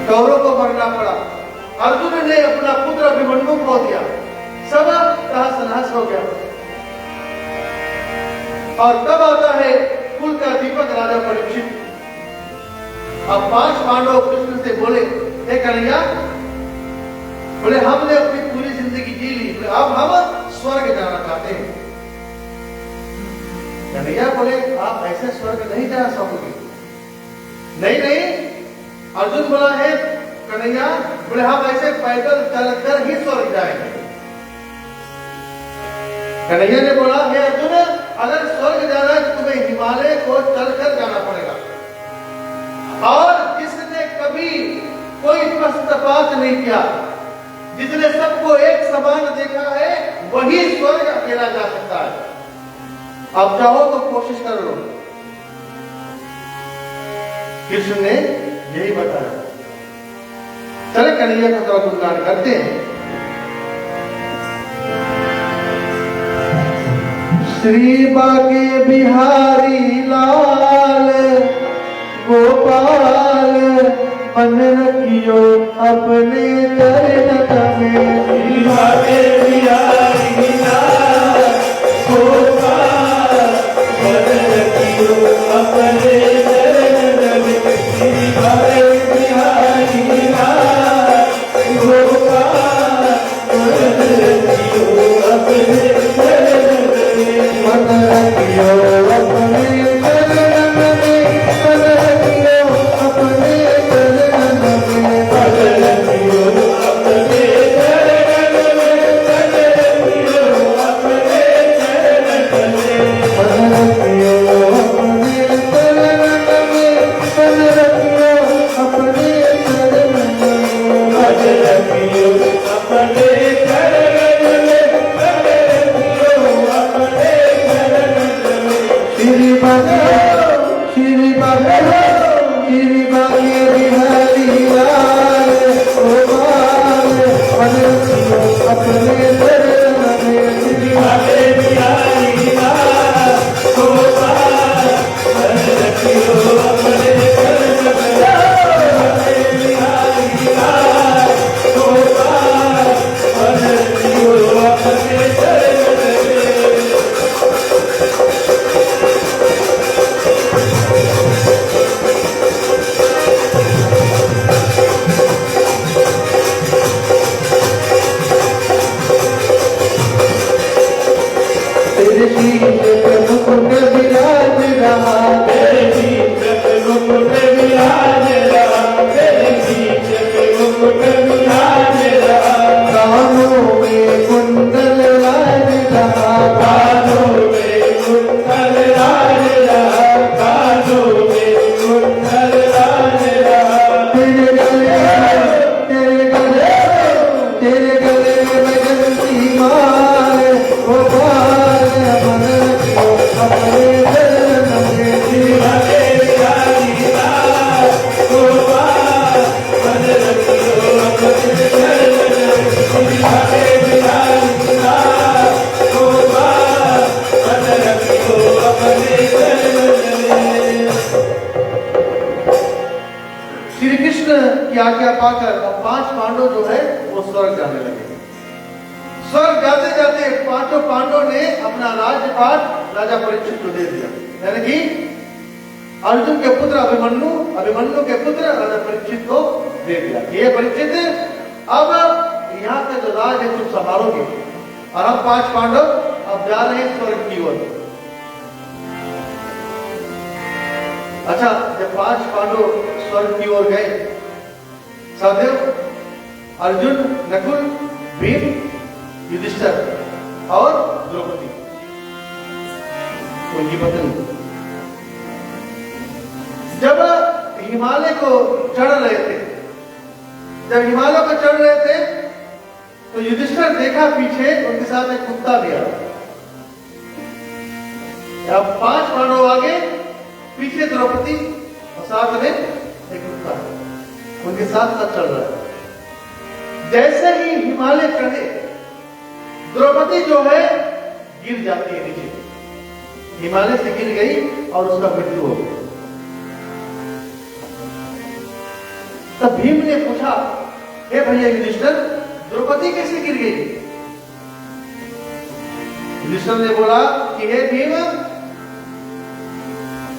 कौरवों को मरना पड़ा। अर्जुन ने अपना पुत्र अभिमन्यु खो दिया, सब तहस नहस हो गया। और तब आता है कुल का दीपक राजा परीक्षित। अब 5 पांडव कृष्ण से बोले, हे कन्हैया, बोले हमने अपनी पूरी जिंदगी जी ली, अब हम स्वर्ग जाना चाहते हैं। कन्हैया बोले, आप ऐसे स्वर्ग नहीं जा सकोगे। नहीं, अर्जुन बोला, है कन्हैया, बोले हम ऐसे पैदल चलकर ही स्वर्ग जाएंगे। कन्हैया ने बोला, हे अर्जुन, अगर स्वर्ग जाना है तो तुम्हें हिमालय को चलकर जाना पड़ेगा, और जिसने कभी कोई पक्षपात नहीं किया, जिसने सबको एक समान देखा है, वही स्वर्ग अकेला जा सकता है। अब चाहो तो कोशिश कर लो। कृष्ण ने यही बताया। चले कन्हैया का थोड़ा गुणगान करते हैं। श्री बाके बिहारी लाल गोपाल मन रखियो अपने चरण में। हरे बिहारी लाल गोपाल मन रखियो अपने चरण में। हरे बिहारी लाल गोपाल मन रखियो अपने चरण में। मन रखियो अपने चरण में, मन रखियो अपने चरण में। मन रखियो अपने चरण में। मन रखियो अपने चरण में। मन रखियो अपने चरण में, मन रखियो अपने चरण में। मन रखियो अपने चरण में। मन रखियो अपने चरण में। श्री बागे, श्री बागे, श्री बागे बिहारी लाल गोपाल मन रखियो अपने चरण में। श्री हरे बिहारी लाल गोपाल मन रखियो अपने चरण में। हरे बिहारी लाल गोपाल मन रखियो अपने चरण में। तेरे शीश पे मुकुट विराज रहा, तेरे शीश पे मुकुट विराज रहा। तेरे शीश पे मुकुट विराज रहा। कानों में कुंडल राज रहा। कानों में कुंडल राज रहा। कानों में कुंडल राज रहा। तेरे गले, तेरे गले, तेरे गले में जलती माल गोपाल मन रखियो अपने चरण में। हरे बिहारी लाल गोपाल मन रखियो अपने चरण में। हरे बिहारी लाल गोपाल मन रखियो अपने चरण में। श्री कृष्ण की आज्ञा पाकर अब 5 पांडव जो है वो स्वर्ग जाने लगे। स्वर्ग जाते जाते पांचों पांडवों ने अपना राज्यपाठ राजा परीक्षित को दे दिया, यानी कि अर्जुन के पुत्र अभिमन्यु, अभिमन्यु के पुत्र राजा परीक्षित को दे दिया। ये परीक्षित अब यहाँ का जो राज है तुम संभालोगे। और हम 5 पांडव अब जा रहे हैं स्वर्ग की ओर। अच्छा, जब 5 पांडव स्वर्ग की ओर गए, सहदेव, अर्जुन, नकुल, भीम, युधिष्ठिर और द्रौपदी उनकी पत्नी जब हिमालय को चढ़ रहे थे, जब हिमालय को चढ़ रहे थे तो युधिष्ठिर देखा पीछे उनके साथ एक कुत्ता भी आया। अब 5 पांडव आगे, पीछे द्रौपदी और साथ में एक कुत्ता उनके साथ साथ चल रहा है। जैसे ही हिमालय चढ़े, द्रौपदी जो है गिर जाती है नीचे, हिमालय से गिर गई और उसका मृत्यु हो गया। तब भीम ने पूछा, हे भैया युधिष्ठिर, द्रौपदी कैसे गिर गई? युधिष्ठिर ने बोला कि हे भीम,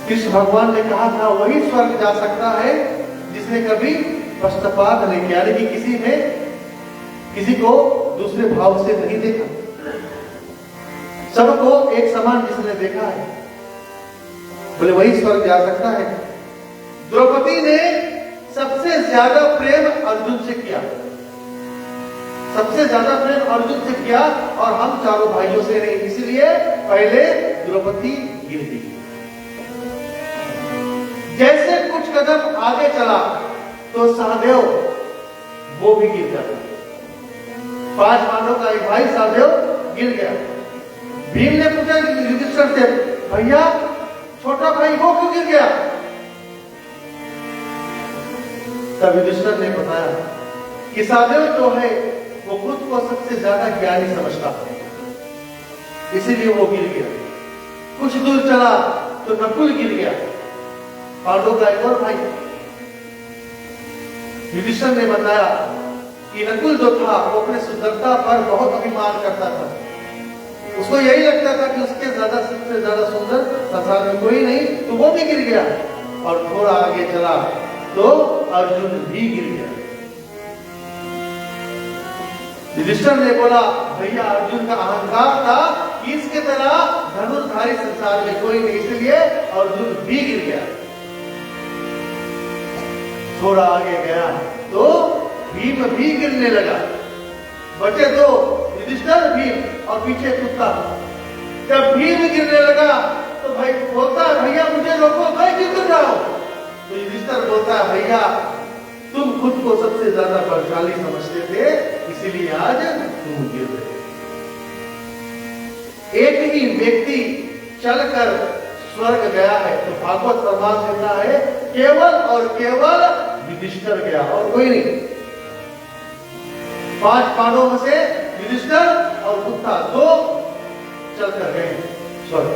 कृष्ण भगवान ने कहा था वही स्वर्ग जा सकता है जिसने कभी पक्षपात नहीं किया, यानी कि किसी में किसी को दूसरे भाव से नहीं देखा, सबको एक समान जिसने देखा है, बोले वही स्वर्ग जा सकता है। द्रौपदी ने सबसे ज्यादा प्रेम अर्जुन से किया, सबसे ज्यादा प्रेम अर्जुन से किया और हम चारों भाइयों से नहीं, इसलिए पहले द्रौपदी गिर गई। जैसे कुछ कदम आगे चला तो सहदेव वो भी गिर गया। 5 पांडवों का एक भाई सहदेव गिर गया। भीम ने पूछा युधिष्ठिर से, भैया छोटा भाई वो क्यों गिर गया? तब युधिष्ठिर ने बताया कि सहदेव जो है वो खुद को सबसे ज्यादा ज्ञानी समझता है, इसीलिए वो गिर गया। कुछ दूर चला तो नकुल गिर गया, पांडवों का एक और भाई। युधिष्ठिर ने बताया कि नकुल जो था वो अपने सुंदरता पर बहुत अभिमान करता था। उसको यही लगता था कि उसके ज्यादा सबसे ज्यादा सुंदर संसार में कोई नहीं, तो वो भी गिर गया। और थोड़ा आगे चला तो अर्जुन भी गिर गया। युधिष्ठिर ने बोला भैया अर्जुन का अहंकार था कि इसके तरह धनुर्धारी संसार में कोई नहीं, इसलिए अर्जुन भी गिर गया। थोड़ा आगे गया तो भीम भी गिरने लगा। बचे दो, युधिष्ठिर भीम और पीछे कुत्ता। जब भीम गिरने लगा तो भाई बोलता भैया मुझे रोको, मैं क्यों गिर रहा हूं? तो युधिष्ठिर बोलता भैया तुम खुद को सबसे ज्यादा बलशाली समझते थे, इसीलिए आज तुम गिर रहे। एक ही व्यक्ति चलकर स्वर्ग गया है तो भागवत प्रमाण देता है केवल और केवल युधिष्ठिर गया और कोई नहीं। 5 पांडवों में से युधिष्ठिर और कुत्ता 2 चलकर गए स्वर्ग।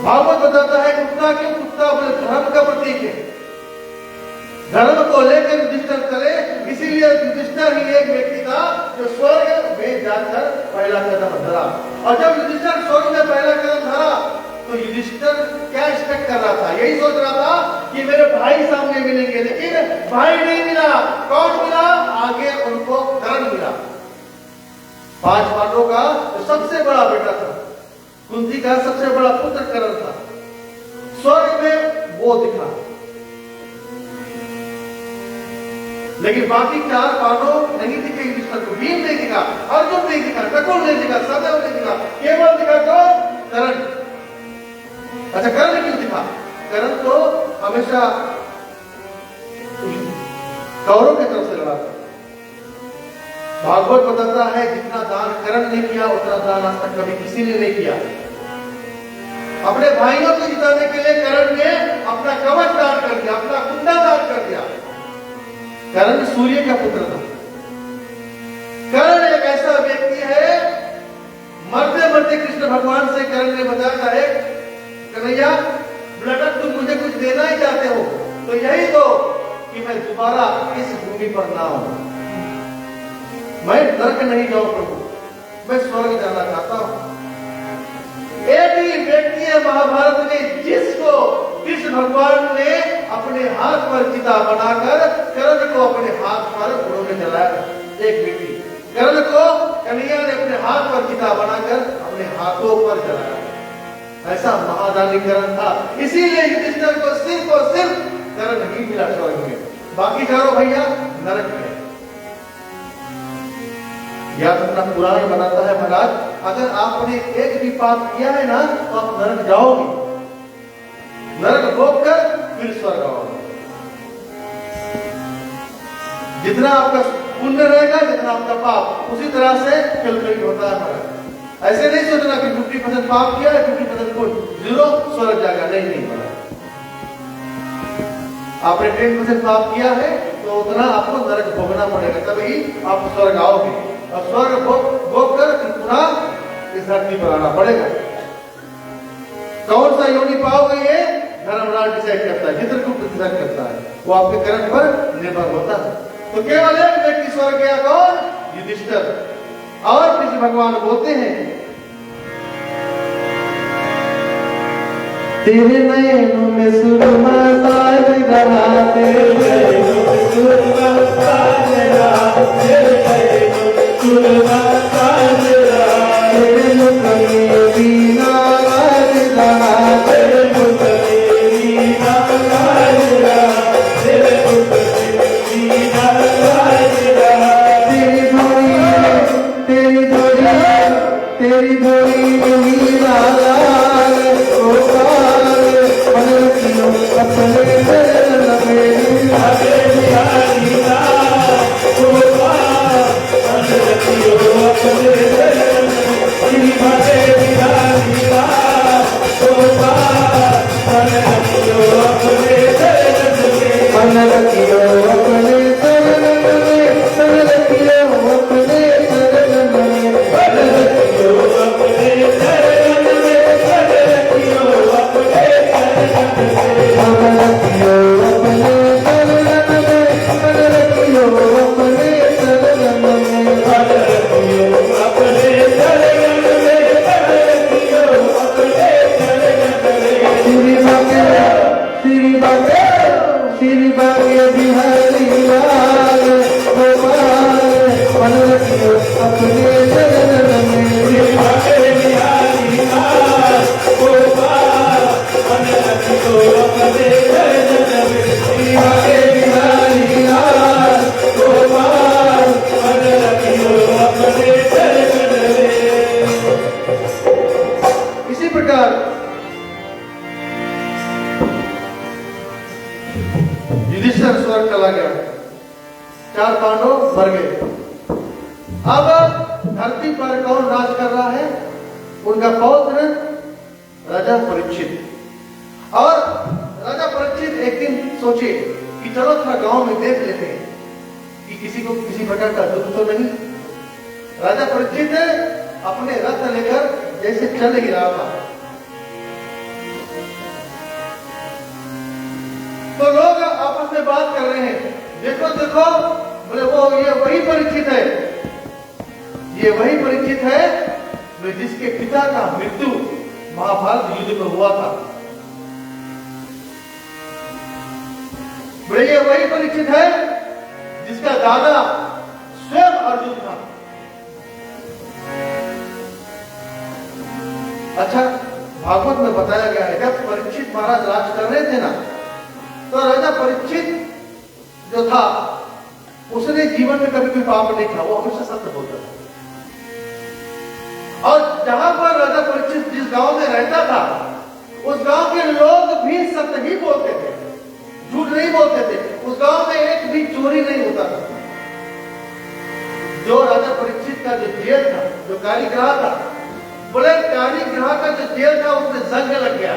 भागवत बताता है कुत्ता क्यों? कुत्ता बोले धर्म का प्रतीक है, धर्म को लेकर युधिष्ठिर चले, इसीलिए युधिष्ठिर ही एक व्यक्ति था जो स्वर्ग में जाकर पहला कदम धरा। और जब युधिष्ठिर स्वर्ग में पहला कदम धरा तो युधिष्ठिर क्या एक्सपेक्ट कर रहा था? यही सोच रहा था कि मेरे भाई सामने मिलेंगे, लेकिन भाई नहीं मिला। कौन मिला? आगे उनको कर्ण मिला। 5 पांडवों का जो सबसे बड़ा बेटा था, कुंती का सबसे बड़ा पुत्र कर्ण था, स्वर्ग में वो दिखा। लेकिन बाकी 4 पांडव नहीं दिखे युधिष्ठिर को। भीम नहीं दिखा, अर्जुन नहीं दिखा, नकुल नहीं दिखा, सहदेव नहीं दिखा, केवल दिखा तो कर्ण। अच्छा कर्ण क्यों दिखा? कर्ण तो हमेशा कौरव की तरफ से लड़ा था। भागवत बताता है जितना दान कर्ण ने किया उतना दान आज तक कभी किसी ने नहीं किया। अपने भाइयों को जिताने के लिए कर्ण ने अपना कवच दान कर दिया, अपना कुंडा दान कर दिया। कर्ण सूर्य का पुत्र था। कर्ण एक ऐसा व्यक्ति है, मरते मरते कृष्ण भगवान से कर्ण ने बताया है कन्हैया बेटा तुम मुझे कुछ देना ही चाहते हो तो यही दो कि मैं दोबारा इस भूमि पर ना आऊं, मैं नरक नहीं जाऊं प्रभु, मैं स्वर्ग जाना चाहता हूं। एक ही व्यक्ति है महाभारत में जिसको कृष्ण भगवान ने अपने हाथ पर चिता बनाकर कर्ण को अपने हाथ पर उन्होंने जलाया। एक व्यक्ति कर्ण को कन्हैया ने अपने हाथ पर चिता बनाकर अपने हाथों पर जलाया। ऐसा महादानी कर्ण था, इसीलिए युधिष्ठिर को सिर्फ और सिर्फ कर्ण ही मिला स्वर्ग में, बाकी चारों भैया नरक में। यह अपना पुराण बनाता है महाराज, अगर आपने एक भी पाप किया है ना तो आप नरक जाओगे, नरक भोग कर फिर स्वर्ग आओगे। जितना आपका पुण्य रहेगा जितना आपका पाप, उसी तरह से कैलकुलेट होता है महाराज। ऐसे नहीं सोचना कि 50% पाप किया है 50% पुण्य, 0 स्वर्ग जाएगा, नहीं महाराज। आपने 10% पाप किया है तो उतना आपको नरक भोगना पड़ेगा, तभी आप स्वर्ग आओगे। और स्वर्ग भोग कर पुनः इस धरती पर आना पड़ेगा। कौन सा योनि पाओगे ये धर्मराज डिसाइड करता है, चित्रगुप्त डिसाइड करता है, वो आपके कर्म पर निर्भर होता है। तो केवल एक व्यक्ति स्वर्ग गया, कौन? युधिष्ठिर। और कृष्ण भगवान बोलते हैं तेरे नयनों में सुरमा साज रहा, तेरे नयनों में सुरमा साज रहा, तेरे नयनों में सुरमा साज रहा, तेरे मुख में वीणा बाज रहा, तेरे मुख में वीणा बाज रहा, तेरे मुख में वीणा बाज रहा, तेरी धोरी वीणा लाल गोपाल मनरखियों अपने चरण में, हरे बिहारी लाल गोपाल मनरखियों अपने चरण में, हरे बिहारी लाल गोपाल मनरखियों अपने चरण में, मनरखियों अपने चरण में, मनरखियों अपने चरण में, मनरखियों अपने चरण में, मनरखियों अपने चरण में, मनरखियों अपने युधिष्ठिर स्वर्ग चला गया, 4 पांडव मर गए। अब धरती पर कौन राज कर रहा है? उनका पौत्र राजा परीक्षित। और राजा परीक्षित एक दिन सोचे कि चलो थोड़ा गांव में देख लेते हैं कि किसी को किसी प्रकार का दुख तो नहीं। राजा परीक्षित अपने रथ लेकर जैसे चल ही रहा था, तो लोग आपस में बात कर रहे हैं, देखो देखो, बोले वो ये वही परीक्षित है, ये वही परीक्षित है जिसके पिता का मृत्यु महाभारत युद्ध में हुआ था। बोले ये वही परीक्षित है जिसका दादा स्वयं अर्जुन था। अच्छा, भागवत में बताया गया है जब परीक्षित महाराज राज कर रहे थे ना, तो राजा परीक्षित जो था उसने जीवन में कभी कोई पाप नहीं किया, वो हमेशा सत्य बोलता था। और जहां पर राजा परीक्षित जिस गांव में रहता था, उस गांव के लोग भी सत्य ही बोलते थे, झूठ नहीं बोलते थे। उस गांव में एक भी चोरी नहीं होता था। जो राजा परीक्षित का जो जेल था, जो कारीगृह था, बोले कारीगृह का जो जेल था उसमें जंग लग गया,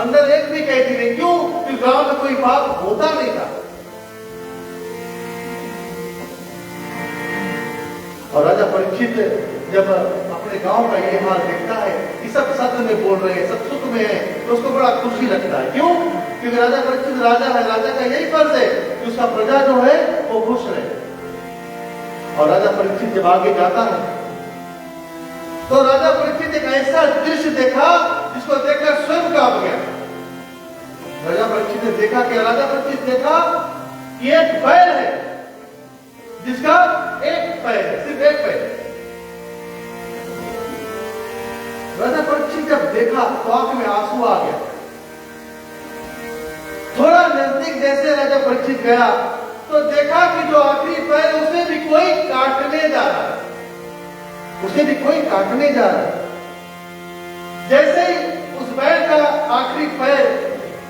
अंदर एक भी कैदी नहीं। क्यों? क्योंकि गांव में कोई पाप होता नहीं था। और राजा परीक्षित जब अपने गांव का ये हाल देखता है कि सब सत्य में बोल रहे हैं, सब सुख में है, तो उसको बड़ा खुशी लगता है। क्यों? क्योंकि राजा परीक्षित राजा है, राजा का यही फर्ज है कि उसका प्रजा जो है वो खुश रहे। और राजा परीक्षित जब आगे जाता है तो राजा परीक्षित एक ऐसा दृश्य देखा जिसको देखकर स्वयं कांप गया। राजा परीक्षित ने देखा कि राजा परीक्षित देखा कि एक बैल है जिसका एक पैर है, सिर्फ एक पैर। राजा परीक्षित जब देखा तो आंख में आंसू आ गया। थोड़ा नजदीक जैसे राजा परीक्षित गया तो देखा कि जो आखिरी पैर उसे भी कोई काटने जा रहा है, उसे भी कोई काटने जा रहा है। जैसे ही उस बैल का आखिरी पैर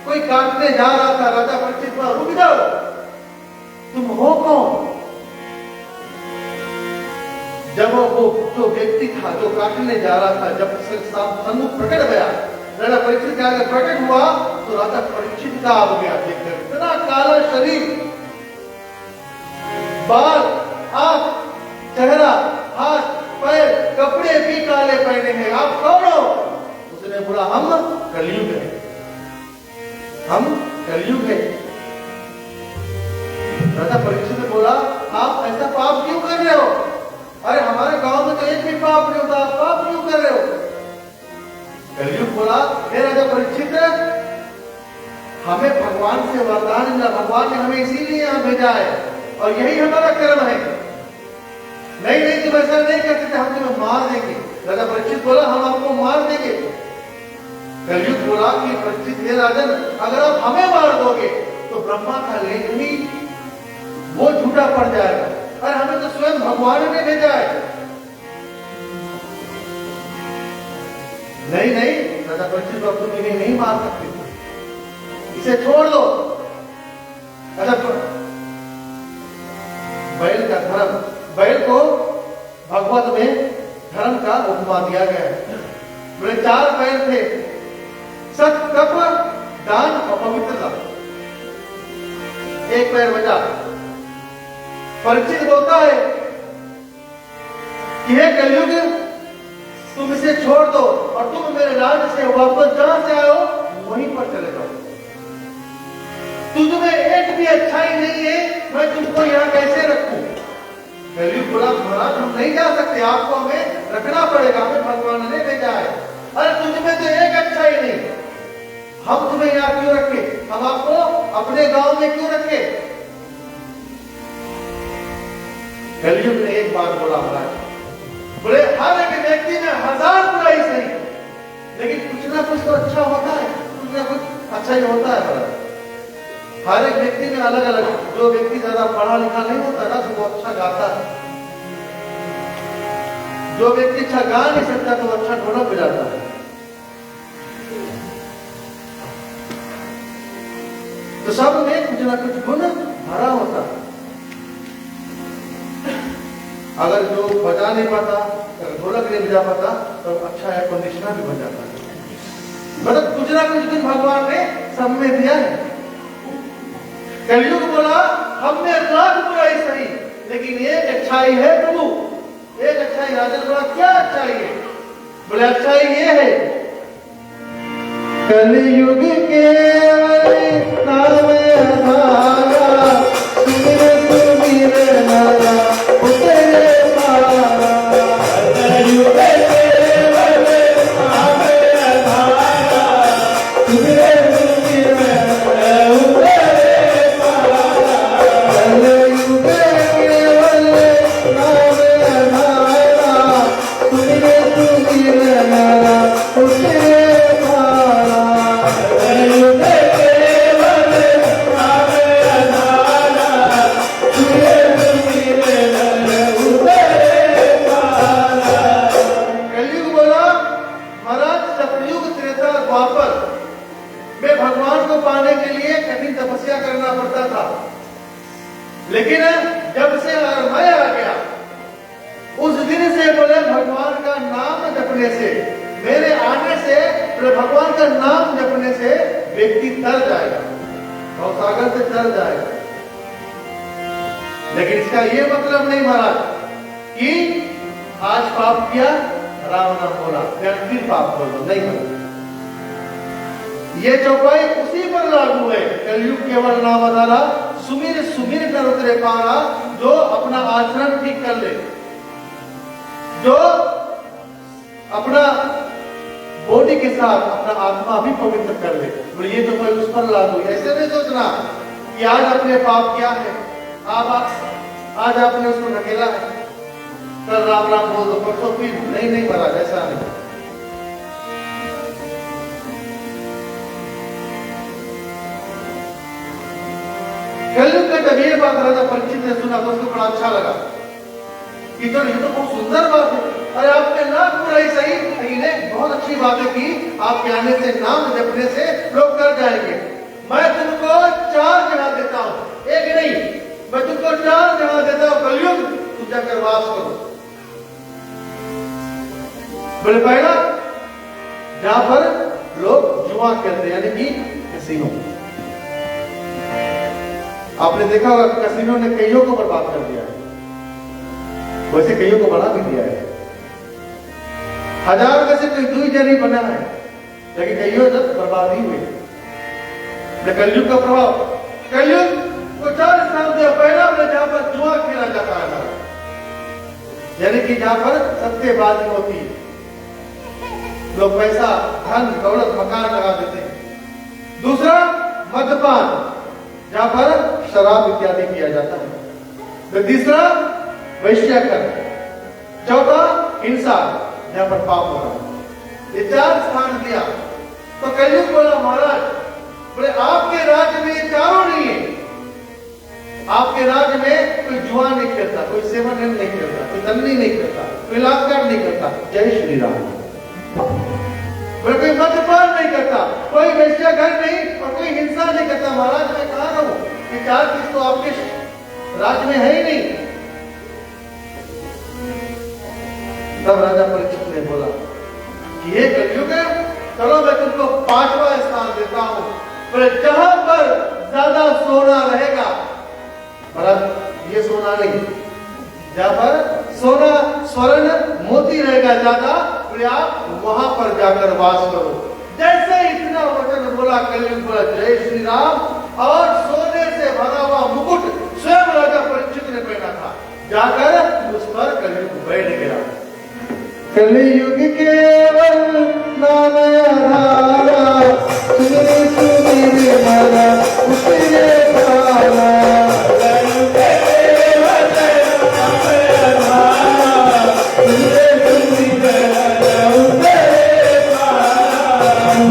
कोई काटने जा रहा था, राजा परीक्षित बोला, रुक जाओ, तुम हो कौन? जब वो जो व्यक्ति था जो काटने जा रहा था, जब सन्मुख प्रकट गया, राजा परीक्षित के आगे प्रकट हुआ, तो राजा परीक्षित का आ गया देखकर इतना काला शरीर, बाल, आंख, चेहरा, हाथ, पैर, कपड़े भी काले पहने हैं, आप कौन हो? उसने बोला, हम कलयुग है, हम कलयुग है। राजा परीक्षित ने बोला, आप ऐसा पाप क्यों कर रहे हो? अरे हमारे गांव में तो एक भी पाप नहीं होता, आप पाप क्यों कर रहे हो? कलयुग बोला, हे राजा परीक्षित, हमें भगवान से वरदान मिला, भगवान ने हमें इसीलिए यहां भेजा है और यही हमारा कर्म है। नहीं नहीं, तुम ऐसा नहीं करते थे, हम तुम्हें मार देंगे। राजा परीक्षित बोला, हम आपको मार देंगे। कलयुग बोला कि परीक्षित, हे राजन, अगर आप हमें मार दोगे तो ब्रह्मा का लेख भी वो झूठा पड़ जाएगा, और हमें तो स्वयं भगवान ने भेजा है। नहीं नहीं, राजा परीक्षित, अब तुम इन्हें नहीं मार सकते, इसे छोड़ दो। अच्छा, बैल का धर्म, बैल को भगवत में धर्म का उपमा दिया गया है। बोले 4 बैल थे, सत, तप, दान और पवित्रता। एक पैर बचा। परीक्षित बोलता है कि हे कलयुग, तुम इसे छोड़ दो और तुम मेरे राज्य से वापस जहां से आए हो वहीं पर चले जाओ। तुझमें एक भी अच्छाई नहीं है, मैं तुमको यहाँ कैसे रखूं? कलयुग बोला, महाराज हम नहीं जा सकते, आपको हमें रखना पड़ेगा, हमें भगवान ने भेजा है। अरे तुझमें तो एक अच्छाई नहीं, हम तुम्हें यहाँ क्यों रखे? हम आपको अपने गांव में क्यों रखे? कलयुग ने एक बात बोला, महाराज बोले, हर एक व्यक्ति में 1000 बुराई सही, लेकिन कुछ ना कुछ तो अच्छा होता है, कुछ ना कुछ अच्छा ही होता है। महाराज हर एक व्यक्ति में अलग अलग, जो व्यक्ति ज्यादा पढ़ा लिखा नहीं होता ना, तो वो अच्छा गाता है। जो व्यक्ति अच्छा गा नहीं सकता तो अच्छा ढोलक बजाता है। तो सब में कुछ ना कुछ गुण भरा होता है। अगर जो बजा नहीं पाता, अगर ढोलक नहीं बजा पाता, तो अच्छा एयर कंडीशनर भी बन जाता है। मतलब कुछ ना कुछ गुण भगवान ने सब में दिया है। कलयुग बोला हमने लाख बुराई सही, लेकिन एक अच्छाई है प्रभु, एक अच्छाई। राजन बोला क्या अच्छाई है? बोले अच्छाई ये है, कलयुग के नाम आधारा, सुमिर सुमिर नारा उतरे पारा। कलयुग के नाम आधारा, सुमिर सुमिर नारा उतरे पारा। कलयुग के नाम आधारा, सुमिर सुमिर नारा उतरे पाने के लिए कठिन तपस्या करना पड़ता था। लेकिन जब से मैं आ गया, उस दिन से बोले भगवान का नाम जपने से, मेरे आने से, भगवान का नाम जपने से व्यक्ति तर जाएगा, भवसागर से तर जाएगा। लेकिन इसका ये मतलब नहीं महाराज कि आज पाप किया, राम नाम बोला, फिर पाप बोलो, नहीं बोलो। ये चौपाई उसी पर लागू है। कलयुग केवल नाम आधारा, सुमिर सुमिर कर उतरे पारा। जो अपना आचरण ठीक कर ले, जो अपना बॉडी के साथ अपना आत्मा भी पवित्र कर ले, बोले ये चौपाई उस पर लागू है। ऐसे नहीं सोचना कि आज अपने पाप किया है, आज आपने उसको ढकेला है, कल राम राम बोल दो, परसों फिर नहीं महाराज, ऐसा नहीं। कलयुग का जब ये बात राजा परीक्षित ने सुना तो उसको बड़ा अच्छा लगा कि तो ये तो बहुत सुंदर बात है। अरे आपने लाख बुराई सही, लेकिन बहुत अच्छी बात है कि आपके आने से, नाम जपने से लोग कर जाएंगे। मैं तुमको 4 जगह देता हूं, एक नहीं, मैं तुमको 4 जगह देता हूं। कलयुग तुम जाकर वास करो। बोले पहला, जहां पर लोग जुआ खेलते हैं, यानी कि कैसीनो। आपने देखा होगा कैसीनो ने कईयों को बर्बाद कर दिया है, वैसे कईयों को बना भी दिया है। 1000 में से कोई 2 जन ही बना है, लेकिन कईयों जब बर्बाद ही हुए। कलयुग का प्रभाव, कलयुग को 4 स्थान दिया। पहला जहां पर जुआ खेला जाता है, यानी कि जहां पर सट्टेबाजी होती है, लोग पैसा, धन, दौलत, मकान लगा देते हैं। दूसरा मद्यपान, जहां पर शराब इत्यादि किया जाता है। तीसरा वैश्याकरण, चौथा हिंसा, जहां पर पाप होता है। ये 4 स्थान दिया। तो कलयुग बोला महाराज, बोले आपके राज्य में ये चारों नहीं है। आपके राज्य में कोई जुआ नहीं खेलता, कोई सेवन नहीं खेलता, कोई दंडी नहीं करता, कोई लाभकार नहीं करता। जय श्री राम। कोई मद्यपान नहीं करता, कोई वैश्याघर नहीं, और कोई हिंसा नहीं करता। महाराज मैं कहा रहूं कि 4 चीज तो आपके राज्य में है ही नहीं। तब राजा परीक्षित ने बोला कि ये कलयुग है, चलो मैं तुमको 5वां स्थान देता हूं। बोले जहां पर ज्यादा सोना रहेगा, महाराज ये सोना नहीं, जहां पर सोना, स्वर्ण, मोती रहेगा ज्यादा, बोले आप वहां पर जाकर वास करो। जैसे इतना वचन बोला कलयुग बोला जय श्री राम, और सोने से भरा हुआ मुकुट स्वयं राजा परीक्षित ने पहना था, जाकर उस पर कलयुग बैठ गया। कलयुग केवल नाम आधारा, सुमिर सुमिर नारा उतरे पारा।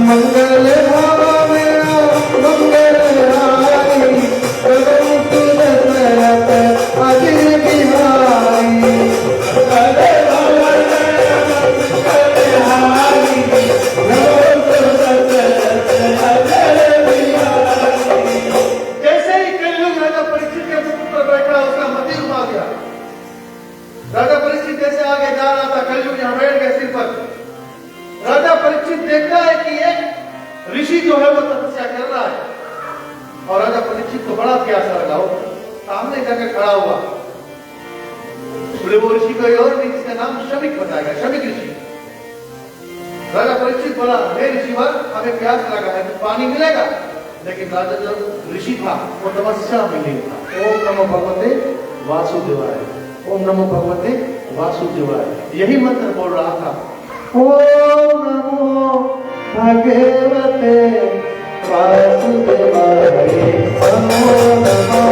मंगल भावे मंगल हारी, कदम तुलत अजिर बिहारी। मंगल प्यासा लगा हो, सामने जाकर खड़ा हुआ। बोले वो ऋषि कोई और नहीं, जिसका नाम शमिक बताया गया, शमिक ऋषि। राजा परीक्षित बोला, हे ऋषिवर, हमें प्यास लगा है, तो पानी मिलेगा? लेकिन राजा जो ऋषि था वो तपस्या में नहीं था। ओम नमो भगवते वासुदेवाय, ओम नमो भगवते वासुदेवाय, यही मंत्र बोल रहा था। ओम नमो भगवते वासुदेवाय, नमो नमः।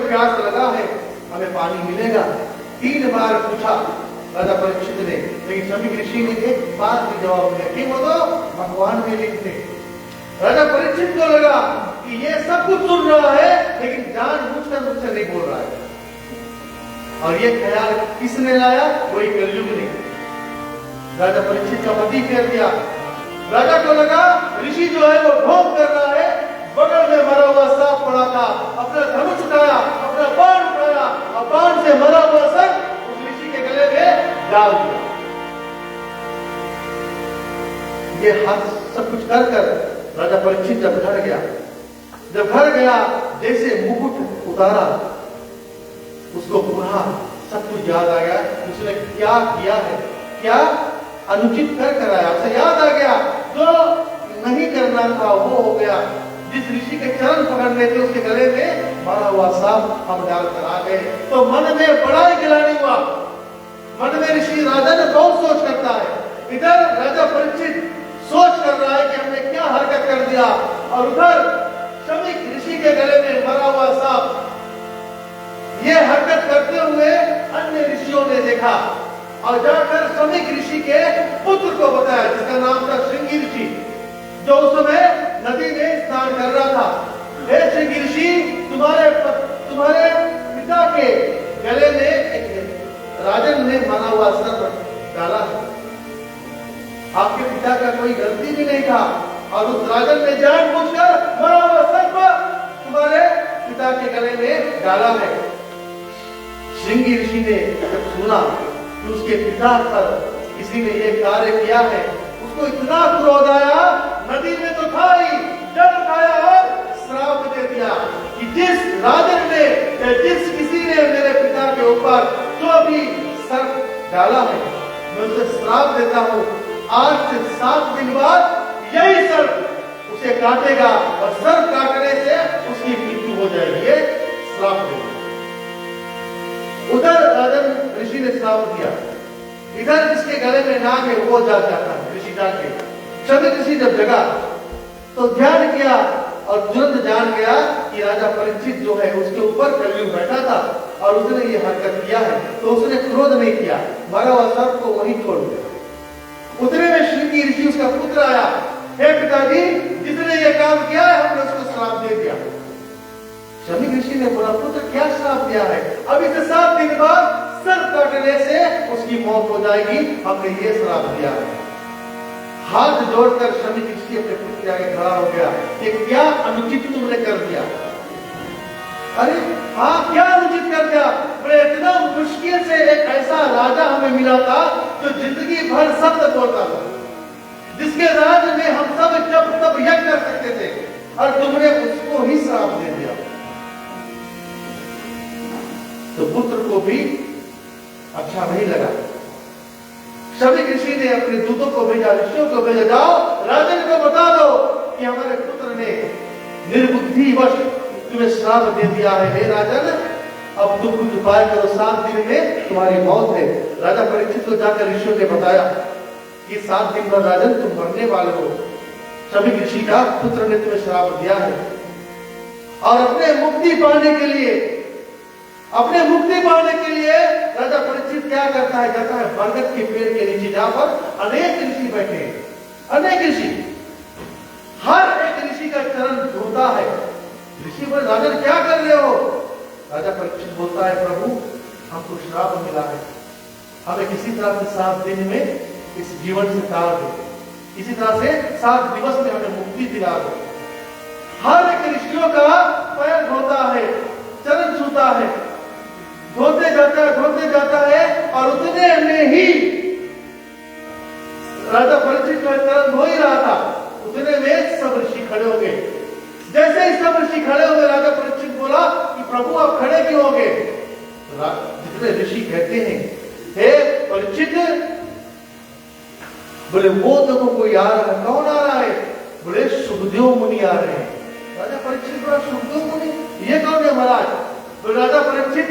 प्यास लगा है, हमें पानी मिलेगा? 3 बार पूछा राजा परीक्षित ने, लेकिन शमिक ऋषि ने एक बात भी जवाब दिया कि वो तो भगवान में लिखते। राजा परीक्षित को लगा कि ये सब कुछ सुन रहा है, लेकिन जानबूझकर मुझसे नहीं बोल रहा है। और ये ख्याल किसने लाया? वही कलयुग ने। राजा परीक्षित का पति फेर दिया। राजा को लगा ऋषि जो है वो ढोंग कर रहा है, बगल में मरा हुआ सांप पड़ा था, अपना धनुष उठाया, अपना बाण उठाया और बाण से मरा हुआ सांप उस ऋषि के गले में डाल दिया। ये हाथ सब कुछ कर राजा परीक्षित जब घर गया, जैसे मुकुट उतारा, उसको पूरा सब कुछ याद आ गया, उसने क्या किया है, क्या अनुचित कर आया, उसे याद आ गया जो नहीं करना था वो हो गया। जिस ऋषि के चरण पकड़ने थे उसके गले में मरा हुआ सांप हम डालकर आ गए। तो मन में बड़ा ही गिलानी हुआ। मन में ऋषि राजा ने बहुत सोच करता है। इधर राजा परीक्षित सोच कर रहा है कि हमने क्या हरकत कर दिया, और उधर शमिक ऋषि के गले में मरा हुआ सांप। ये हरकत करते हुए अन्य ऋषियों ने देखा और जाकर शमिक ऋषि के पुत्र को बताया, जिसका नाम था श्रृंगी ऋषि, जो उस समय नदी में स्नान कर रहा था। हे श्रृंगी ऋषि, तुम्हारे पिता के गले में एक राजन ने मरा हुआ सर्प डाला है। आपके पिता का कोई गलती भी नहीं था, और उस राजन ने जानबूझकर मरा हुआ सर्प तुम्हारे पिता के गले में डाला है। श्रृंगी ऋषि ने जब सुना कि उसके पिता पर किसी ने ये कार्य किया है, उसको इतना क्रोध आया, नदी में तो था ही, जल खाया और श्राप दे दिया कि जिस राजन ने या जिस किसी ने मेरे पिता के ऊपर जो भी सर्प डाला है, मैं उसे श्राप देता हूँ, आज से 7 दिन बाद यही सर्प उसे काटेगा और सर्प काटने से उसकी मृत्यु हो जाएगी। ये श्राप देगा। उधर राजन ऋषि ने श्राप दिया, इधर जिसके गले में नाग है वो जल जाता है। ऋषि जाके शमिक ऋषि जब जगा तो ध्यान किया और तुरंत जान गया कि राजा परीक्षित जो है उसके ऊपर कलयुग बैठा था और उसने ये हरकत किया है, तो उसने क्रोध नहीं किया, मरा हुआ सर्प को वहीं छोड़ दिया। उतने में श्रृंगी ऋषि उसका पुत्र आया, हे पिताजी, जिसने ये काम किया है हमने उसको श्राप दे दिया। शमिक ऋषि ने बोला, पुत्र क्या श्राप दिया है? अभी से 7 दिन बाद सर्प काटने से उसकी मौत हो जाएगी, हमने ये श्राप दिया है। हाथ जोड़कर शमिक ऋषि अपने पुत्र के आगे खड़ा हो गया कि क्या अनुचित तुमने कर दिया? अरे हाँ, क्या अनुचित कर दिया? मैं इतना मुश्किल से एक ऐसा राजा हमें मिला था जो जिंदगी भर सत्य बोलता था, जिसके राज में हम सब जब तब यज्ञ कर सकते थे, और तुमने उसको ही श्राप दे दिया। तो पुत्र को भी अच्छा नहीं लगा। शमिक ऋषि ने अपने दूतों को भेजा, ऋषियों को भेजा, जाओ राजन को बता दो कि हमारे पुत्र ने निर्बुद्धिवश तुम्हें श्राप दे दिया है। हे राजन, अब तुम कुछ उपाय करो, 7 दिन में तुम्हारी मौत है। राजा परीक्षित को जाकर ऋषियों ने बताया कि 7 दिन बाद राजन तुम मरने वाले हो, शमिक ऋषि का पुत्र ने तुम्हें श्राप दिया है। और अपने मुक्ति पाने के लिए राजा परीक्षित क्या करता है? जाता है बरगद के पेड़ के नीचे, जहां पर अनेक ऋषि बैठे हैं, अनेक ऋषि, हर एक ऋषि का चरण धोता है। ऋषि बोले, राजन क्या कर रहे हो? राजा परीक्षित बोलता है, प्रभु हमको श्राप मिला है, हमें किसी तरह से 7 दिन में इस जीवन से तार दो, इसी तरह से 7 दिवस में हमें मुक्ति दिला दो। हर एक ऋषियों का पैर धोता है, चरण छूता है, धोते जाता है और उतने में ही राजा परीक्षित जो चरण धो ही रहा था, उतने में सब ऋषि खड़े हो गए। जैसे ही सब ऋषि खड़े हो गए, राजा परीक्षित बोला कि प्रभु आप खड़े क्यों हो गए? जितने ऋषि कहते हैं, हे परीक्षित, बोले वो देखो कोई आ रहा है। कौन आ रहा है? बोले सुखदेव मुनि आ रहे हैं। राजा परीक्षित बोला सुखदेव मुनि, ये कौन है महाराज? बोले राजा परीक्षित,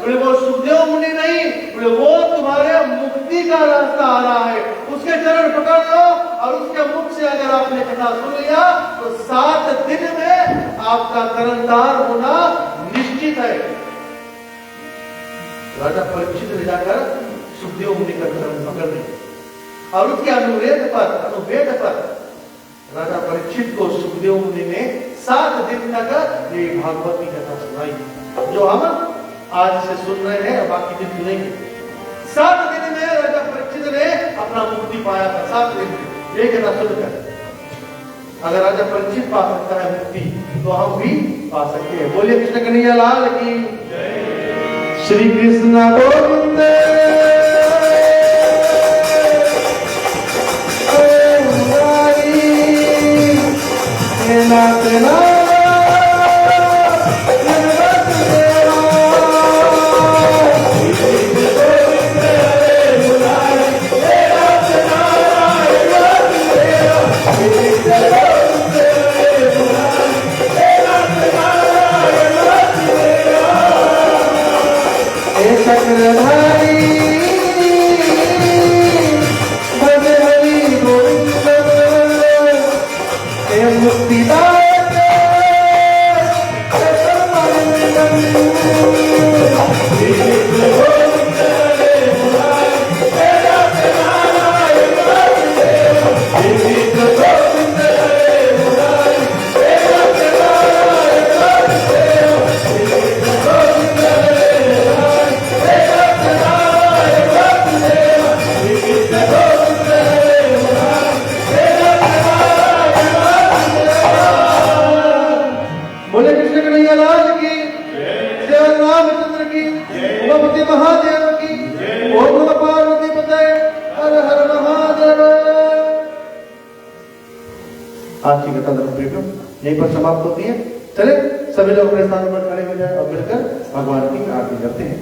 बोले वो सुखदेव मुनि नहीं, बोले वो तुम्हारे मुक्ति का रास्ता आ रहा है, उसके चरण पकड़ लो और उसके मुख से अगर आपने कथा सुन लिया तो 7 दिन में आपका तरनतार होना निश्चित है। राजा परीक्षित ने जाकर सुखदेव मुनि का चरण पकड़ लिया और उसके अनुवेद पर राजा परीक्षित को सुखदेव मुनि ने 7 दिन तक ये भागवत की कथा सुनाई, जो हम आज से सुन रहे हैं, बाकी दिन सुनेंगे। 7 दिन में राजा परीक्षित ने अपना मुक्ति पाया था। 7 दिन में ये कथा सुनकर अगर राजा परीक्षित पा सकता है मुक्ति, तो हम भी पा सकते हैं। बोलिए कृष्ण कन्हैया लाल की जय। श्री कृष्ण गोविंद यहीं पर समाप्त होती है। चले सभी लोग अपने स्थान पर खड़े हो जाए और मिलकर भगवान की आरती करते हैं।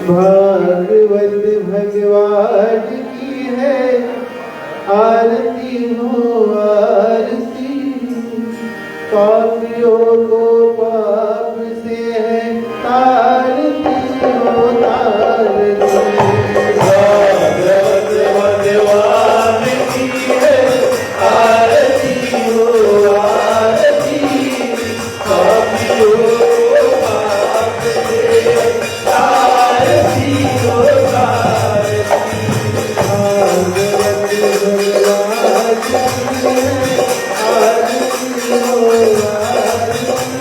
भागवत भगवान की है आरती हो आरती, पापियों को पाप से है तारती हो तारती। भागवत भगवान की है आरती हो आरती, पापियों को पाप से तारती हो तारती। भागवत भगवान की है आरती हो आरती।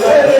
Thank you.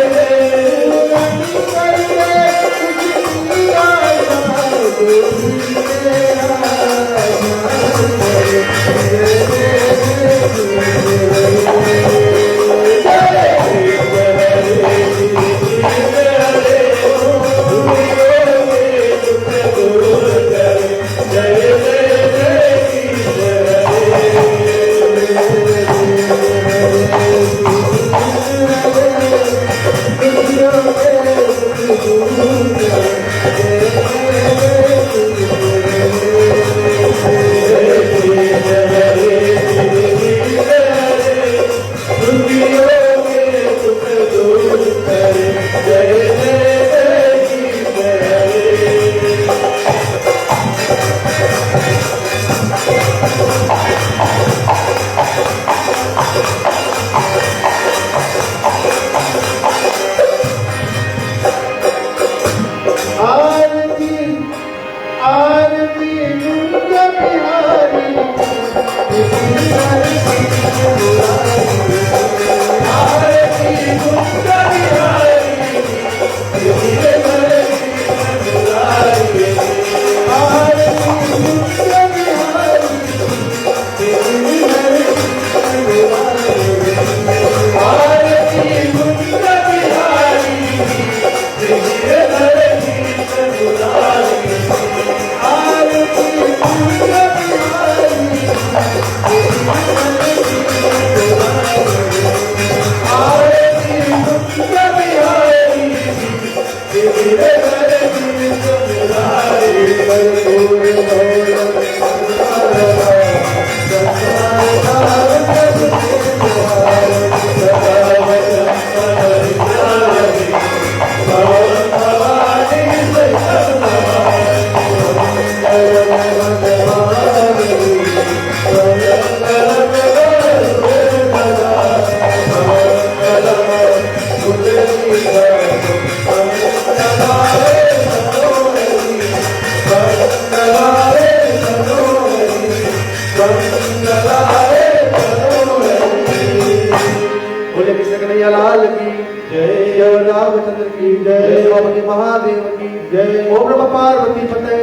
बोले कृष्ण कन्हैया लाल की जय, जय रामचंद्र की जय, स्वामी महादेव की जय। ओम नमः पार्वती पते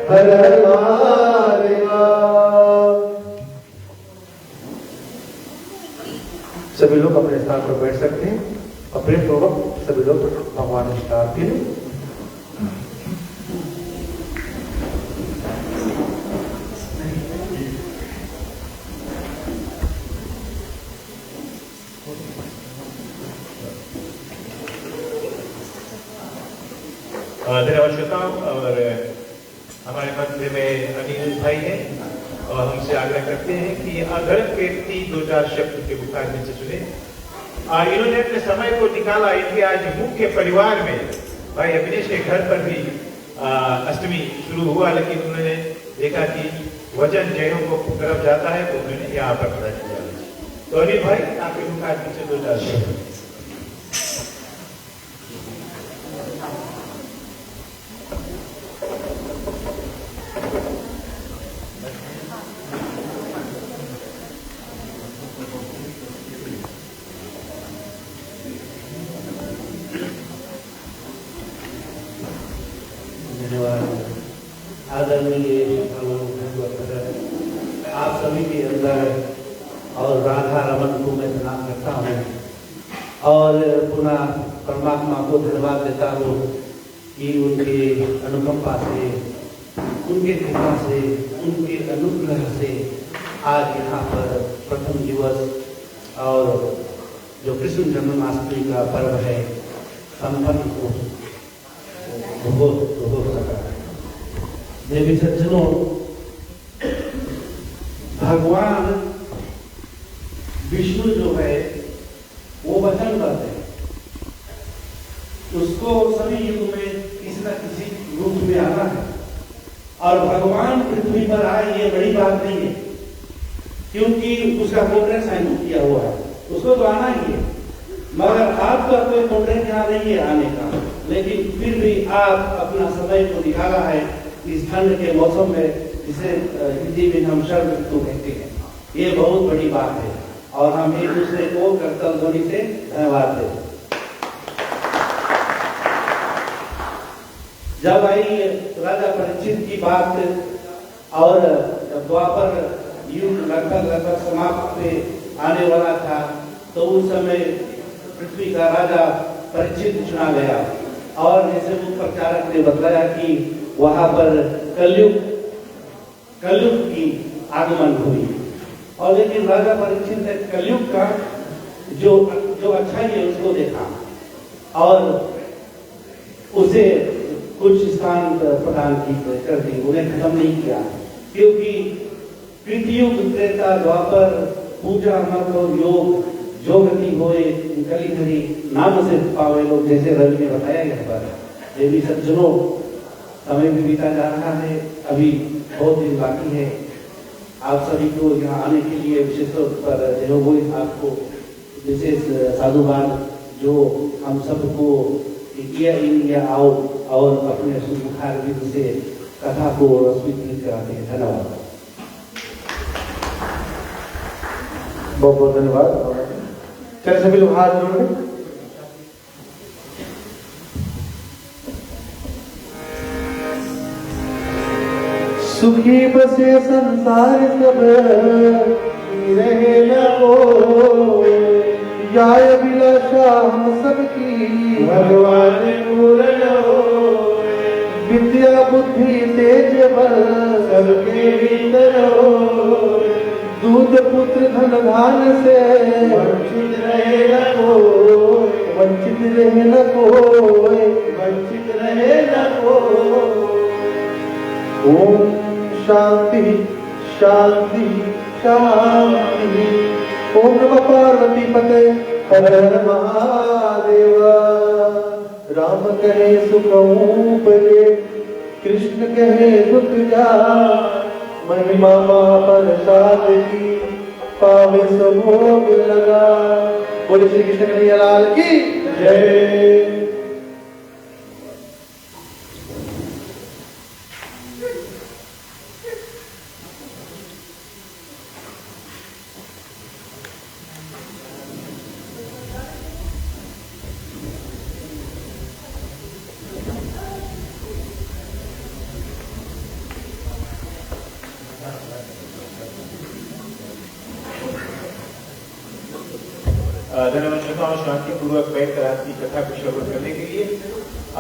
हर हर महादेव। सभी लोग अपने स्थान पर बैठ सकते हैं और प्रेम पूर्वक सभी लोग भगवान विष्णु के लिए धन्यवाद श्रोताओं। और हमारे मंदिर में अनिल भाई है और हमसे आग्रह करते हैं कि अगर व्यक्ति 2-4 शब्द के बुखार में से सुने। इन्होंने अपने समय को निकाला। इनके आज मुख्य परिवार में भाई अभिनेश के घर पर भी अष्टमी शुरू हुआ, लेकिन उन्होंने देखा कि वजन जैनों को तरफ जाता है तो उन्होंने यहाँ पर खड़ा किया। तो अनिल भाई आपके बुखार में से 2-4 शब्द। आदरणीय आप सभी के अंदर और राधा रमन को मैं प्रणाम करता हूँ और पुनः परमात्मा को धन्यवाद देता हूँ कि उनके अनुकंपा से, उनके कृपा से, उनके अनुग्रह से आज यहाँ पर प्रथम दिवस और जो कृष्ण जन्माष्टमी का पर्व है संपन्न हो सका। देवी सज्जनों, भगवान विष्णु जो है वो वचन करते हैं, उसको सभी युग में किसी न किसी रूप में आना है और भगवान पृथ्वी पर आए ये बड़ी बात नहीं है क्योंकि उसका कॉन्ट्रैक्ट साइन किया हुआ है, उसको तो आना ही है। मगर आपका कोई कॉन्ट्रैक्ट यहाँ नहीं है आने का, लेकिन फिर भी आप अपना समय को निकाला है इस ठंड के मौसम में, जिसे हिंदी में हम शर्द ऋतु कहते हैं। ये बहुत बड़ी बात है और हम एक दूसरे को करतल ध्वनि से धन्यवाद दें। जब आई राजा परीक्षित की बात और द्वापर युग लगभग समाप्त पे आने वाला था, तो उस समय पृथ्वी का राजा परीक्षित चुना गया और जैसे वो प्रचारक ने बताया कि वहां पर कलयुग की आगमन हुई। और लेकिन राजा परीक्षित ने कलयुग का जो अच्छाई है उसको देखा और उसे कुछ स्थान प्रदान कर दी, उन्हें खत्म नहीं किया क्योंकि कृतयुग त्रेता द्वापर पूजा मत योग जो गति होए कली धरी नाम से पावे लोग, जैसे रवि ने बताया यहाँ पर। देवी सज्जनों, समय भी बीता जा रहा है, अभी बहुत दिन बाकी है। आप सभी को यहाँ आने के लिए विशेष तौर पर जो वो आपको विशेष साधुवाद जो हम सबको इंडिया आओ और अपने सुखार विधि से कथा को स्वीकृत कराते हैं। धन्यवाद। बहुत बहुत धन्यवाद। चलिए सभी लोग हाथ जोड़ें। सुखी बसे संसार सब रहे न कोई, याय अभिलाषा हम सबकी भगवान पूर्ण होए। विद्या बुद्धि तेज बल सबके भीतर होए। दूध पुत्र धन धान से वंचित रहे न कोई, वंचित रहे न कोई, वंचित रहे न कोई। ओम शांति शांति शांति। ओम नमः पार्वती पते हर हर महादेव। राम कहे सुख उपजे, कृष्ण कहे दुख जाय। महिमा प्रसाद की पावे सब भोग लगा। बोले श्री कृष्ण कन्हैया लाल की जय। धन्यवाद श्रोताओं, शांतिपूर्वक बैठकर आज की कथा को श्रवण करने के लिए।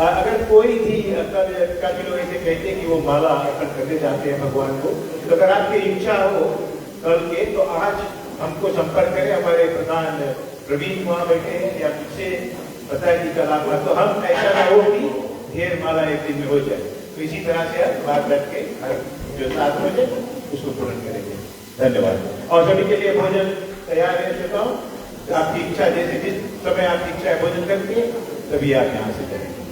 अगर कोई भी काफी लोग ऐसे कहते हैं कि वो माला अर्पण करने जाते हैं भगवान को, तो अगर आपकी इच्छा हो कल के, तो आज हमको संपर्क करें। हमारे प्रधान प्रवीण वहाँ बैठे हैं या पीछे बताए कि कल आप, तो हम ऐसा ना हो कि ढेर माला एक दिन में हो जाए। तो इसी तरह से आप बाहर बैठ के जो 7 बजे उसको पूर्ण करेंगे। धन्यवाद। और सभी के लिए भोजन तैयार है श्रोताओं। आपकी इच्छा, जैसे जिस समय आपकी इच्छा है भोजन करके, तभी आप यहाँ से करेंगे।